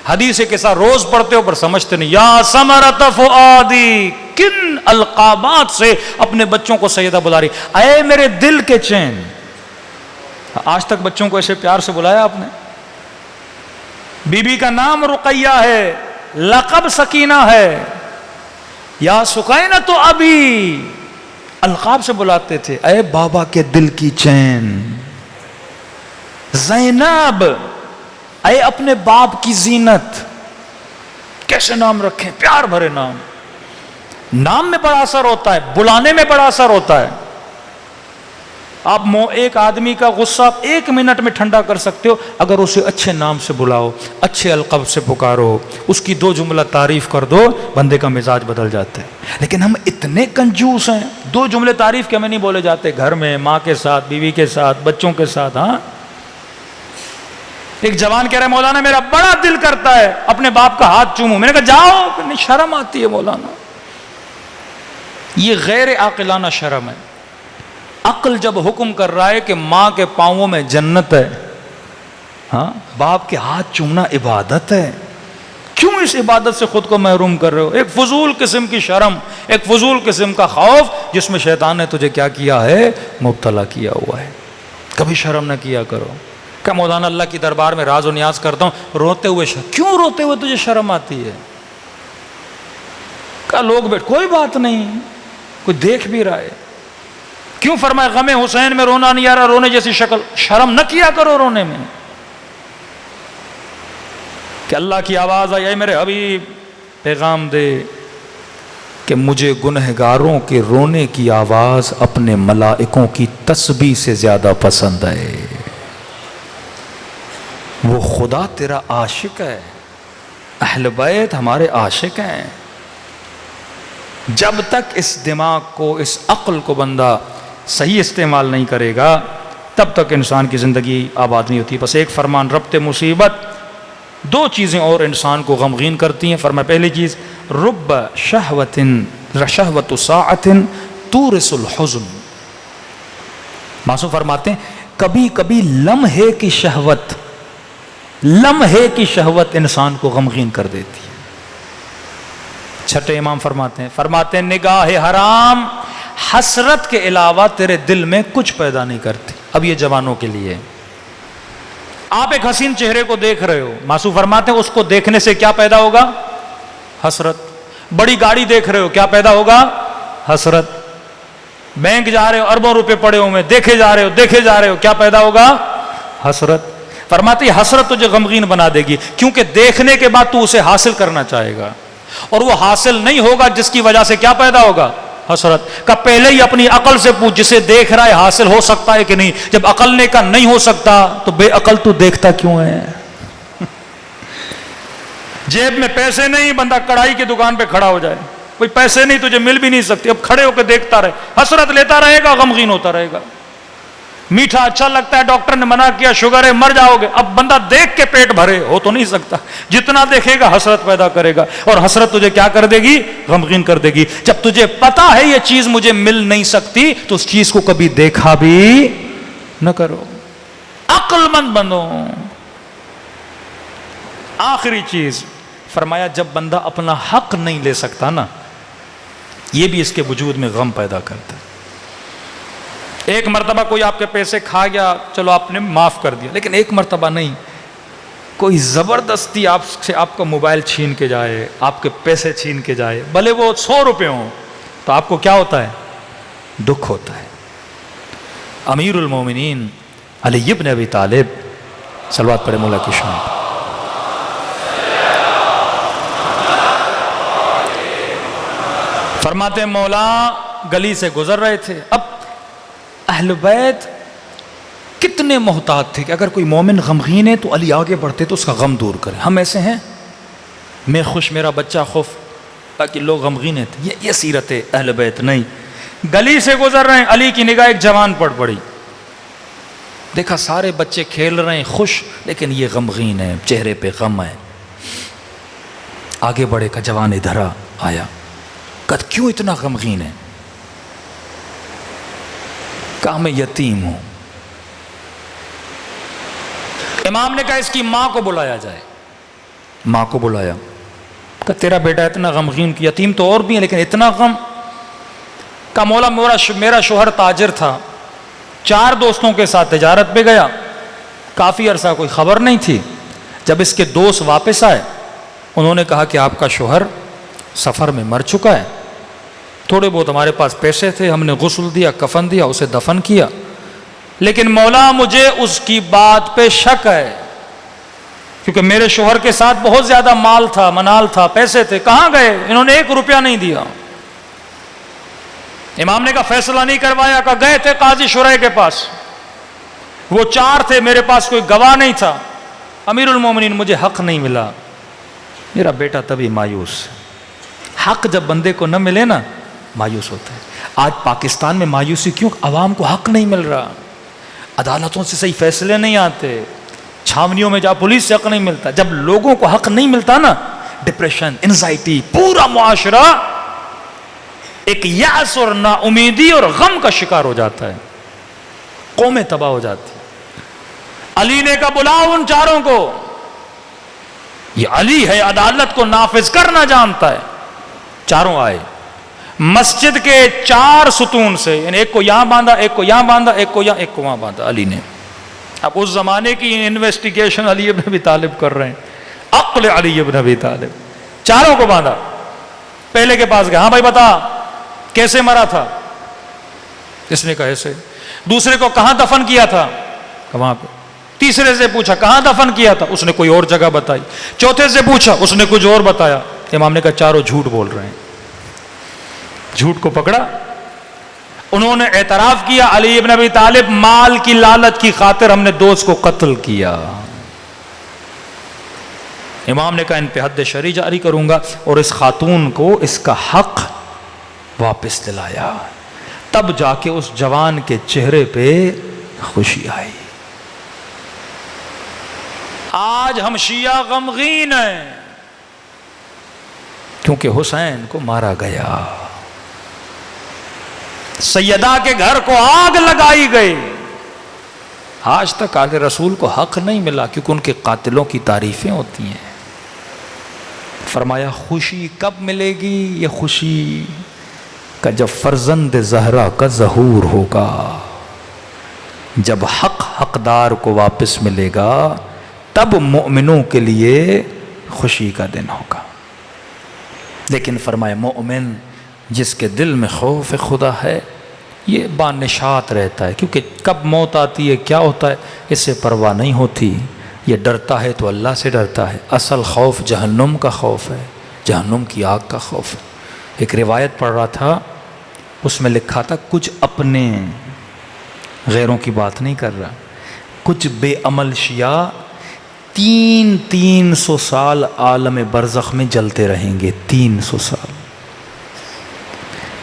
حدیث کے ساتھ روز پڑھتے ہو پر سمجھتے نہیں. یا ثمرۃ فؤادی، کن القابات سے اپنے بچوں کو سیدہ بلا رہی، اے میرے دل کے چین. آج تک بچوں کو ایسے پیار سے بلایا آپ نے؟ بی بی کا نام رقیہ ہے، لقب سکینہ ہے. یا سکینہ تو ابھی القاب سے بلاتے تھے، اے بابا کے دل کی چین. زینب، اے اپنے باپ کی زینت. کیسے نام رکھیں، پیار بھرے نام. نام میں بڑا اثر ہوتا ہے، بلانے میں بڑا اثر ہوتا ہے. آپ ایک آدمی کا غصہ 1 منٹ میں ٹھنڈا کر سکتے ہو اگر اسے اچھے نام سے بلاؤ، اچھے القاب سے پکارو، اس کی 2 جملہ تعریف کر دو، بندے کا مزاج بدل جاتا ہے. لیکن ہم اتنے کنجوس ہیں، دو جملے تعریف کے ہمیں نہیں بولے جاتے گھر میں، ماں کے ساتھ، بیوی کے ساتھ، بچوں کے ساتھ. ہاں ایک جوان کہہ رہا ہے مولانا میرا بڑا دل کرتا ہے اپنے باپ کا ہاتھ چوموں. میں نے کہا جاؤ، نہیں شرم آتی ہے مولانا. یہ غیر عاقلانہ شرم ہے. عقل جب حکم کر رہا ہے کہ ماں کے پاؤں میں جنت ہے، ہاں باپ کے ہاتھ چومنا عبادت ہے، کیوں اس عبادت سے خود کو محروم کر رہے ہو؟ ایک فضول قسم کی شرم، ایک فضول قسم کا خوف جس میں شیطان نے تجھے کیا کیا ہے؟ مبتلا کیا ہوا ہے. کبھی شرم نہ کیا کرو. کہ مولانا اللہ کی دربار میں راز و نیاز کرتا ہوں روتے ہوئے کیوں روتے ہوئے تجھے شرم آتی ہے؟ کہ لوگ بیٹھ کوئی بات نہیں، کوئی دیکھ بھی رہا ہے. کیوں فرمایا غم حسین میں رونا نہیں آ رہا، رونے جیسی شکل؟ شرم نہ کیا کرو رونے میں. کہ اللہ کی آواز آئی اے میرے حبیب پیغام دے کہ مجھے گنہگاروں کے رونے کی آواز اپنے ملائکوں کی تسبیح سے زیادہ پسند ہے. وہ خدا تیرا عاشق ہے، اہل بیت ہمارے عاشق ہیں. جب تک اس دماغ کو، اس عقل کو بندہ صحیح استعمال نہیں کرے گا تب تک انسان کی زندگی آباد نہیں ہوتی. بس ایک فرمان ربط مصیبت، دو چیزیں اور انسان کو غمگین کرتی ہیں. فرمایا پہلی چیز رب شہوت ساعت تورث الحزن. معصوم فرماتے ہیں کبھی کبھی لمحے کی شہوت انسان کو غمگین کر دیتی ہے. چھٹے امام فرماتے ہیں نگاہ حرام حسرت کے علاوہ تیرے دل میں کچھ پیدا نہیں کرتی. اب یہ جوانوں کے لیے، آپ ایک حسین چہرے کو دیکھ رہے ہو، معصوم فرماتے ہیں اس کو دیکھنے سے کیا پیدا ہوگا؟ حسرت. بڑی گاڑی دیکھ رہے ہو، کیا پیدا ہوگا؟ حسرت. بینک جا رہے ہو، اربوں روپے پڑے ہوئے دیکھے جا رہے ہو، کیا پیدا ہوگا؟ حسرت. فرماتے ہیں حسرت تجھے غمگین بنا دے گی، کیونکہ دیکھنے کے بعد تو اسے حاصل کرنا چاہے گا، اور وہ حاصل نہیں ہوگا جس کی وجہ سے کیا پیدا ہوگا؟ حسرت. کا پہلے ہی اپنی عقل سے پوچھ جسے دیکھ رہا ہے حاصل ہو سکتا ہے کہ نہیں؟ جب عقل نے کہا نہیں ہو سکتا تو بے عقل تو دیکھتا کیوں ہے؟ جیب میں پیسے نہیں، بندہ کڑھائی کی دکان پہ کھڑا ہو جائے، کوئی پیسے نہیں تجھے مل بھی نہیں سکتے، اب کھڑے ہو کے دیکھتا رہے، حسرت لیتا رہے گا، غمگین ہوتا رہے گا. میٹھا اچھا لگتا ہے، ڈاکٹر نے منع کیا شوگر ہے مر جاؤ گے، اب بندہ دیکھ کے پیٹ بھرے ہو تو نہیں سکتا، جتنا دیکھے گا حسرت پیدا کرے گا، اور حسرت تجھے کیا کر دے گی؟ غمگین کر دے گی. جب تجھے پتا ہے یہ چیز مجھے مل نہیں سکتی تو اس چیز کو کبھی دیکھا بھی نہ کرو. عقل مند بنو. آخری چیز فرمایا جب بندہ اپنا حق نہیں لے سکتا نا، یہ بھی اس کے وجود میں غم پیدا کرتا ہے. ایک مرتبہ کوئی آپ کے پیسے کھا گیا، چلو آپ نے معاف کر دیا، لیکن ایک مرتبہ نہیں، کوئی زبردستی آپ سے آپ کا موبائل چھین کے جائے، آپ کے پیسے چھین کے جائے، بھلے وہ 100 روپے ہوں، تو آپ کو کیا ہوتا ہے؟ دکھ ہوتا ہے. امیر المومنین علی ابن ابی طالب، صلوات پڑھے مولا کی شان. فرماتے ہیں مولا گلی سے گزر رہے تھے. اب اہل بیت کتنے محتاط تھے کہ اگر کوئی مومن غمگین ہے تو علی آگے بڑھتے تو اس کا غم دور کرے. ہم ایسے ہیں میں خوش میرا بچہ خوف تاکہ لوگ غمگین ہیں، یہ سیرت ہے اہل بیت نہیں. گلی سے گزر رہے ہیں، علی کی نگاہ ایک جوان پر پڑی، دیکھا سارے بچے کھیل رہے ہیں خوش، لیکن یہ غمگین ہے، چہرے پہ غم ہے. آگے بڑھے کا جوان ادھر آیا، کہ کیوں اتنا غمگین ہے؟ کہا میں یتیم ہوں. امام نے کہا اس کی ماں کو بلایا جائے. ماں کو بلایا، کہ تیرا بیٹا اتنا غمگین، یتیم تو اور بھی ہیں لیکن اتنا غم. کہا مولا میرا شوہر تاجر تھا، 4 دوستوں کے ساتھ تجارت پہ گیا، کافی عرصہ کوئی خبر نہیں تھی. جب اس کے دوست واپس آئے انہوں نے کہا کہ آپ کا شوہر سفر میں مر چکا ہے، تھوڑے بہت ہمارے پاس پیسے تھے، ہم نے غسل دیا، کفن دیا، اسے دفن کیا، لیکن مولا مجھے اس کی بات پہ شک ہے، کیونکہ میرے شوہر کے ساتھ بہت زیادہ مال تھا، منال تھا، پیسے تھے، کہاں گئے؟ انہوں نے 1 روپیہ نہیں دیا. امام نے کہا فیصلہ نہیں کروایا؟ کہا گئے تھے قاضی شرح کے پاس، وہ 4 تھے، میرے پاس کوئی گواہ نہیں تھا. امیر المومنین مجھے حق نہیں ملا. میرا بیٹا تبھی مایوس. حق جب بندے کو نہ ملے نا مایوس ہوتا ہے. آج پاکستان میں مایوسی کیوں؟ عوام کو حق نہیں مل رہا، عدالتوں سے صحیح فیصلے نہیں آتے، چھاونیوں میں جا پولیس سے حق نہیں ملتا. جب لوگوں کو حق نہیں ملتا نا، ڈپریشن، انزائٹی، پورا معاشرہ ایک یأس اور نا امیدی اور غم کا شکار ہو جاتا ہے، قومیں تباہ ہو جاتی. علی نے کہا بلاؤ ان چاروں کو. یہ علی ہے، عدالت کو نافذ کرنا جانتا ہے. چاروں آئے مسجد کے 4 ستون سے، یعنی ایک کو یہاں باندھا، ایک کو یہاں باندھا، ایک کو یہاں، ایک کو وہاں باندھا علی نے. اب اس زمانے کی انویسٹیگیشن علی ابن ابی طالب کر رہے ہیں، عقل علی ابن ابی طالب. چاروں کو باندھا. پہلے کے پاس گیا، ہاں بھائی بتا کیسے مرا تھا؟ اس نے کہا ایسے. دوسرے کو کہاں دفن کیا تھا؟ وہاں پہ. تیسرے سے پوچھا کہاں دفن کیا تھا؟ اس نے کوئی اور جگہ بتائی. چوتھے سے پوچھا، اس نے کچھ اور بتایا. امام نے کہا چاروں جھوٹ بول رہے ہیں. جھوٹ کو پکڑا. انہوں نے اعتراف کیا علی ابن ابی طالب مال کی لالچ کی خاطر ہم نے دوست کو قتل کیا. امام نے کہا ان پہ حد شرعی جاری کروں گا، اور اس خاتون کو اس کا حق واپس دلایا. تب جا کے اس جوان کے چہرے پہ خوشی آئی. آج ہم شیعہ غمگین ہیں کیونکہ حسین کو مارا گیا، سیدہ کے گھر کو آگ لگائی گئی. آج تک آل رسول کو حق نہیں ملا کیونکہ ان کے قاتلوں کی تعریفیں ہوتی ہیں. فرمایا خوشی کب ملے گی؟ یہ خوشی کا جب فرزند زہرا کا ظہور ہوگا، جب حق حقدار کو واپس ملے گا، تب مومنوں کے لیے خوشی کا دن ہوگا. لیکن فرمایا مومن جس کے دل میں خوف خدا ہے یہ بانشات رہتا ہے، کیونکہ کب موت آتی ہے کیا ہوتا ہے اس سے پرواہ نہیں ہوتی. یہ ڈرتا ہے تو اللہ سے ڈرتا ہے. اصل خوف جہنم کا خوف ہے، جہنم کی آگ کا خوف ہے. ایک روایت پڑھ رہا تھا، اس میں لکھا تھا کچھ اپنے، غیروں کی بات نہیں کر رہا، کچھ بے عمل شیعہ 300 سال عالم برزخ میں جلتے رہیں گے. 300 سال.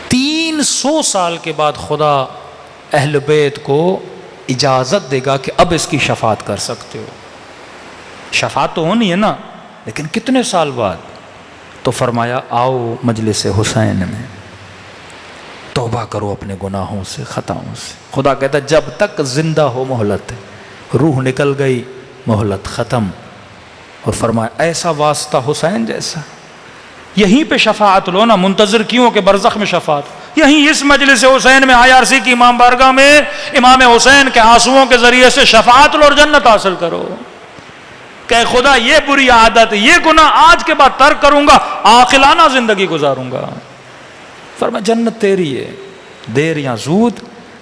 300 سال کے بعد خدا اہل بیت کو اجازت دے گا کہ اب اس کی شفاعت کر سکتے ہو. شفاعت تو ہونی ہے نا، لیکن کتنے سال بعد؟ تو فرمایا آؤ مجلس حسین میں توبہ کرو اپنے گناہوں سے، خطاؤں سے. خدا کہتا ہے جب تک زندہ ہو مہلت ہے، روح نکل گئی مہلت ختم. اور فرمایا ایسا واسطہ حسین جیسا، یہیں پہ شفاعت لو نا، منتظر کیوں کہ برزخ میں شفاعت؟ یہیں اس مجلس حسین میں IRC کی امام بارگاہ میں امام حسین کے آنسوؤں کے ذریعے سے شفاعت لو اور جنت حاصل کرو. کہ خدا یہ بری عادت، یہ گناہ آج کے بعد ترک کروں گا، عاقلانہ زندگی گزاروں گا. فرمایا جنت تیری ہے، دیر یا زود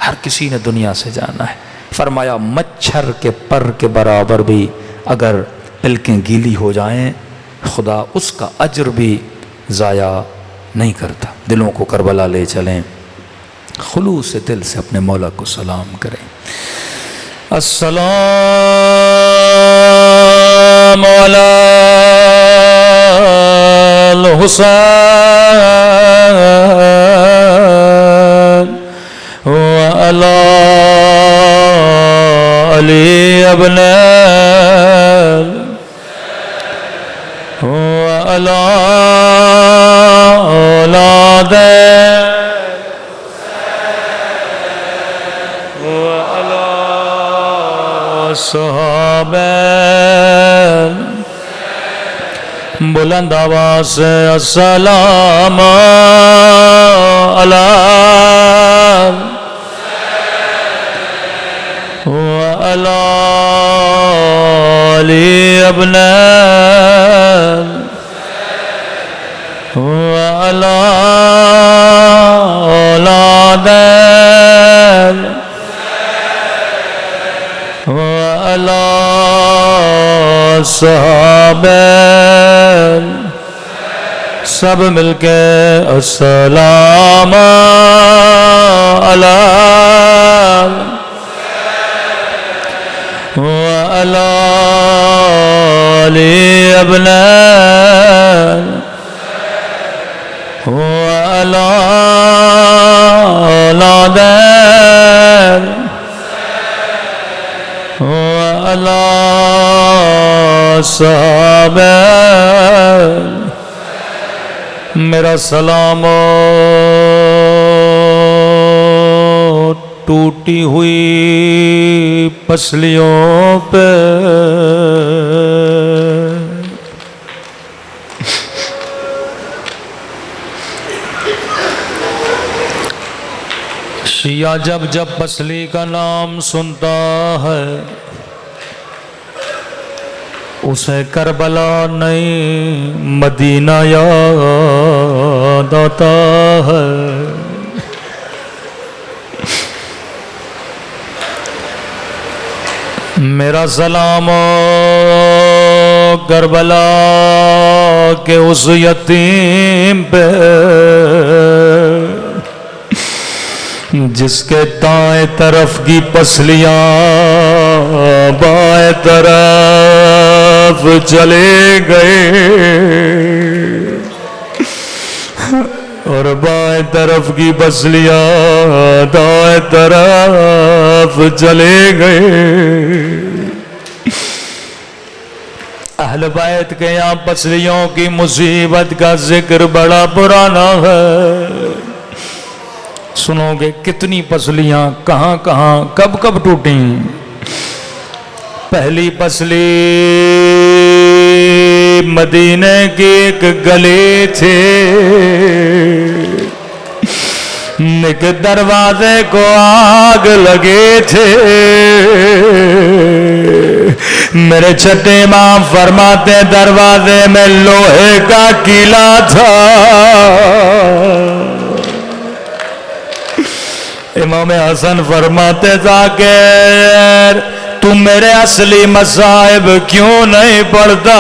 ہر کسی نے دنیا سے جانا ہے. فرمایا مچھر کے پر کے برابر بھی اگر پلکیں گیلی ہو جائیں خدا اس کا اجر بھی ضائع نہیں کرتا. دلوں کو کربلا لے چلیں، خلوص دل سے اپنے مولا کو سلام کریں. السلام علی الحسین وعلی علی ابن وعلی اولاد وعلی صحابہ. بلند آواز سے السلام علی وعلی علی ابن وعلی اولاد وعلی صحابہ. سب مل کے السلام علی وعلی علی ابن وعلی علی صحابہ میرا سلام ٹوٹی ہوئی پسلیوں پہ شیعہ جب جب پسلی کا نام سنتا ہے اسے کربلا نہیں مدینہ یاد آتا ہے. میرا سلام کربلا کے اس یتیم پہ جس کے دائیں طرف کی پسلیاں بائیں طرف چلے گئے اور بائیں طرف کی پسلیاں دائیں طرف چلے گئے. اہل بیت کے یہاں پسلیوں کی مصیبت کا ذکر بڑا پرانا ہے. سنو گے کتنی پسلیاں کہاں کہاں کب کب ٹوٹیں. پہلی پسلی مدینے کی ایک گلی تھی. ایک دروازے کو آگ لگے تھے. میرے چھٹے امام فرماتے دروازے میں لوہے کا کیلا تھا. امام حسن فرماتے تھا کہ تم میرے اصلی مصائب کیوں نہیں پڑھتا.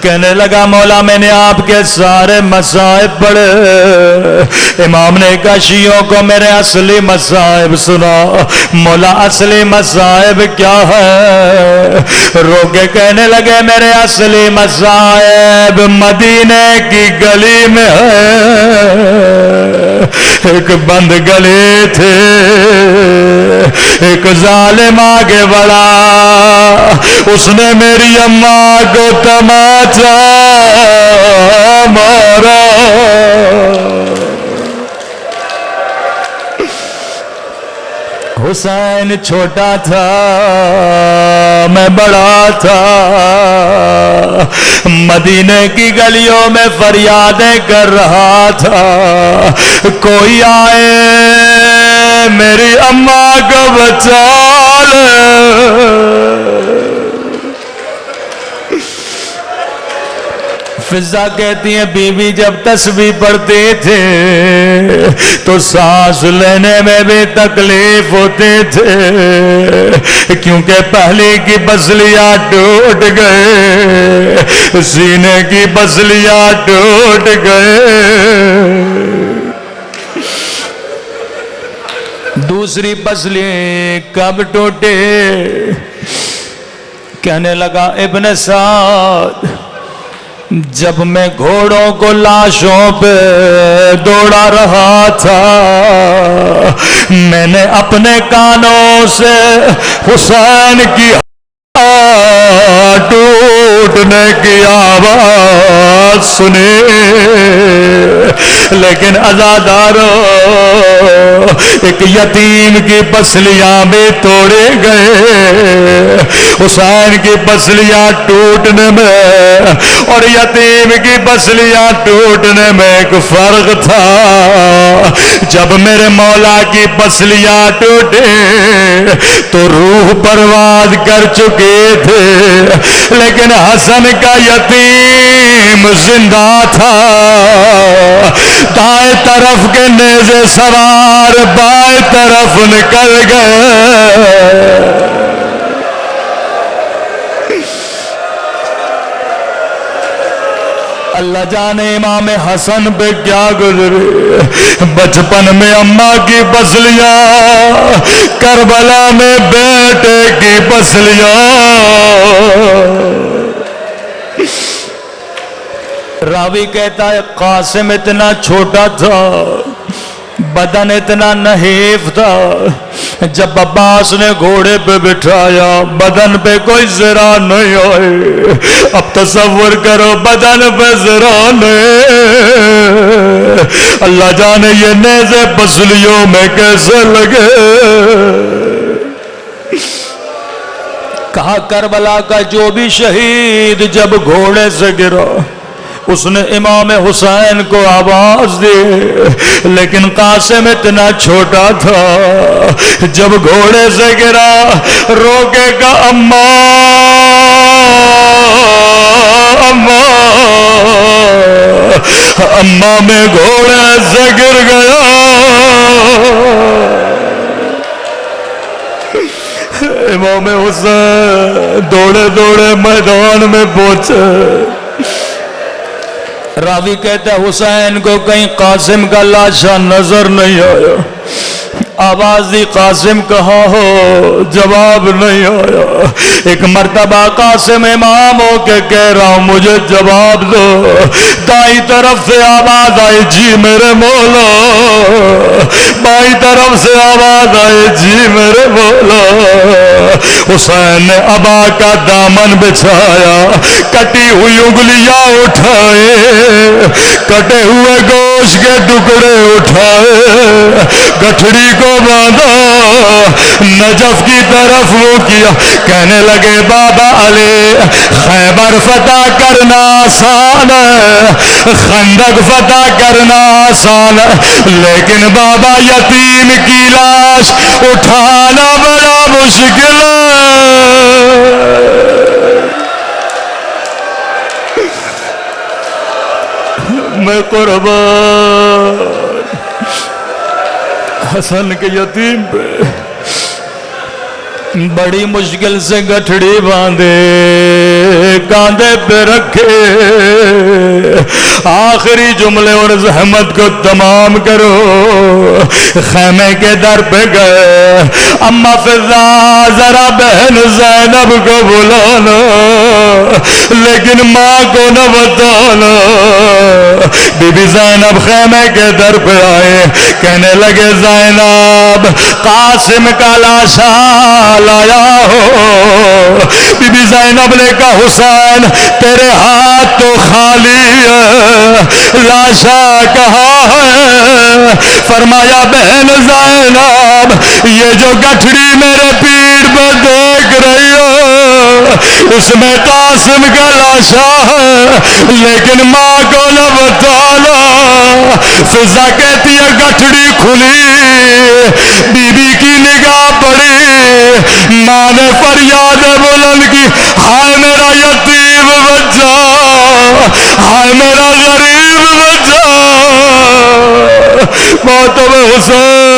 کہنے لگا مولا میں نے آپ کے سارے مصائب پڑھے. امام نے کہا شیعوں کو میرے اصلی مصائب سنا. مولا اصلی مصائب کیا ہے؟ رو کے کہنے لگے میرے اصلی مصائب مدینے کی گلی میں ہے. ایک بند گلی تھے ایک ظالم آگے بڑھا اس نے میری اماں کو تماچا مارا. حسین چھوٹا تھا میں بڑا تھا. مدینے کی گلیوں میں فریادیں کر رہا تھا کوئی آئے میری اماں کو بچا لے. فضا کہتی ہیں بی بی جب تسبیح پڑھتے تھے تو سانس لینے میں بھی تکلیف ہوتے تھے کیونکہ پہلے کی پسلیاں ٹوٹ گئے سینے کی پسلیاں ٹوٹ گئے. دوسری پسلی کب ٹوٹے؟ کہنے لگا ابن سعد جب میں گھوڑوں کو لاشوں پہ دوڑا رہا تھا میں نے اپنے کانوں سے حسین کی ٹوٹنے کی آواز سنی لیکن عزاداروں ایک یتیم کی پسلیاں بھی توڑے گئے. حسین کی پسلیاں ٹوٹنے میں اور یتیم کی پسلیاں ٹوٹنے میں ایک فرق تھا. جب میرے مولا کی پسلیاں ٹوٹے تو روح پرواز کر چکے تھے لیکن حسن کا یتیم زندہ تھا. دائیں طرف کے نیزے سوار بائیں طرف نکل گئے. اللہ جانے امام حسن پہ کیا گزرے. بچپن میں اماں کی پسلیاں کربلا میں بیٹے کی پسلیاں. راوی کہتا ہے قاسم اتنا چھوٹا تھا بدن اتنا نحیف تھا، جب عباس نے گھوڑے پہ بٹھایا بدن پہ کوئی زرا نہیں آئے۔ اب تصور کرو بدن پہ زرا نہیں، اللہ جانے یہ نیزے پسلیوں میں کیسے لگے۔ کہا کربلا کا جو بھی شہید جب گھوڑے سے گرا اس نے امام حسین کو آواز دی، لیکن قاسم اتنا چھوٹا تھا، جب گھوڑے سے گرا روکے گا اماں اماں، اماں میں گھوڑے سے گر گیا۔ امام حسین دوڑے دوڑے میدان میں پہنچے۔ راوی کہتا ہے حسین کو کہیں قاسم کا لاشا نظر نہیں آیا، آواز دی قاسم کہاں ہو، جواب نہیں آیا۔ ایک مرتبہ قاسم امام ہو کے کہہ رہا ہوں مجھے جواب دو، دائیں طرف سے آواز آئی جی میرے مولا، بائیں طرف سے آواز آئی جی میرے مولا۔ حسین نے ابا کا دامن بچھایا، کٹی ہوئی انگلیاں اٹھائے، کٹے ہوئے گوشت کے ٹکڑے اٹھائے، گٹھڑی کو باندھا، نجف کی طرف وہ کیا، کہنے لگے بابا علی خیبر فتح کرنا آسان ہے، خندق فتح کرنا آسان ہے، لیکن بابا یتیم کی لاش اٹھانا بڑا مشکل ہے۔ میں قربان حسن کے یتیم پہ بڑی مشکل سے گٹھڑی باندھے، کاندھے پہ رکھے، آخری جملے اور زحمت کو تمام کرو، خیمے کے در پہ گئے، اما فضا ذرا بہن زینب کو بلانا، لیکن ماں کو نہ بتانا۔ بی بی زینب خیمے کے در پہ آئے، کہنے لگے زینب قاسم کا لاشا لایا ہو۔ بی بی زینب نے کہا حسین تیرے ہاتھ تو خالی ہے، لاشا کہاں ہے؟ فرمایا بہن زینب یہ جو گٹھڑی میرے پیٹ پہ دیکھ رہی ہو اس میں قاسم کا لاشا ہے، لیکن ماں کو نہ بتانا۔ فضا کہتی ہے گٹھڑی کھلی، بی بی کی نگاہ پڑی، ماں نے فریاد بلند کی، ہائے میرا یتیم بچہ، ہائے میرا غریب بچہ۔ موتب حسین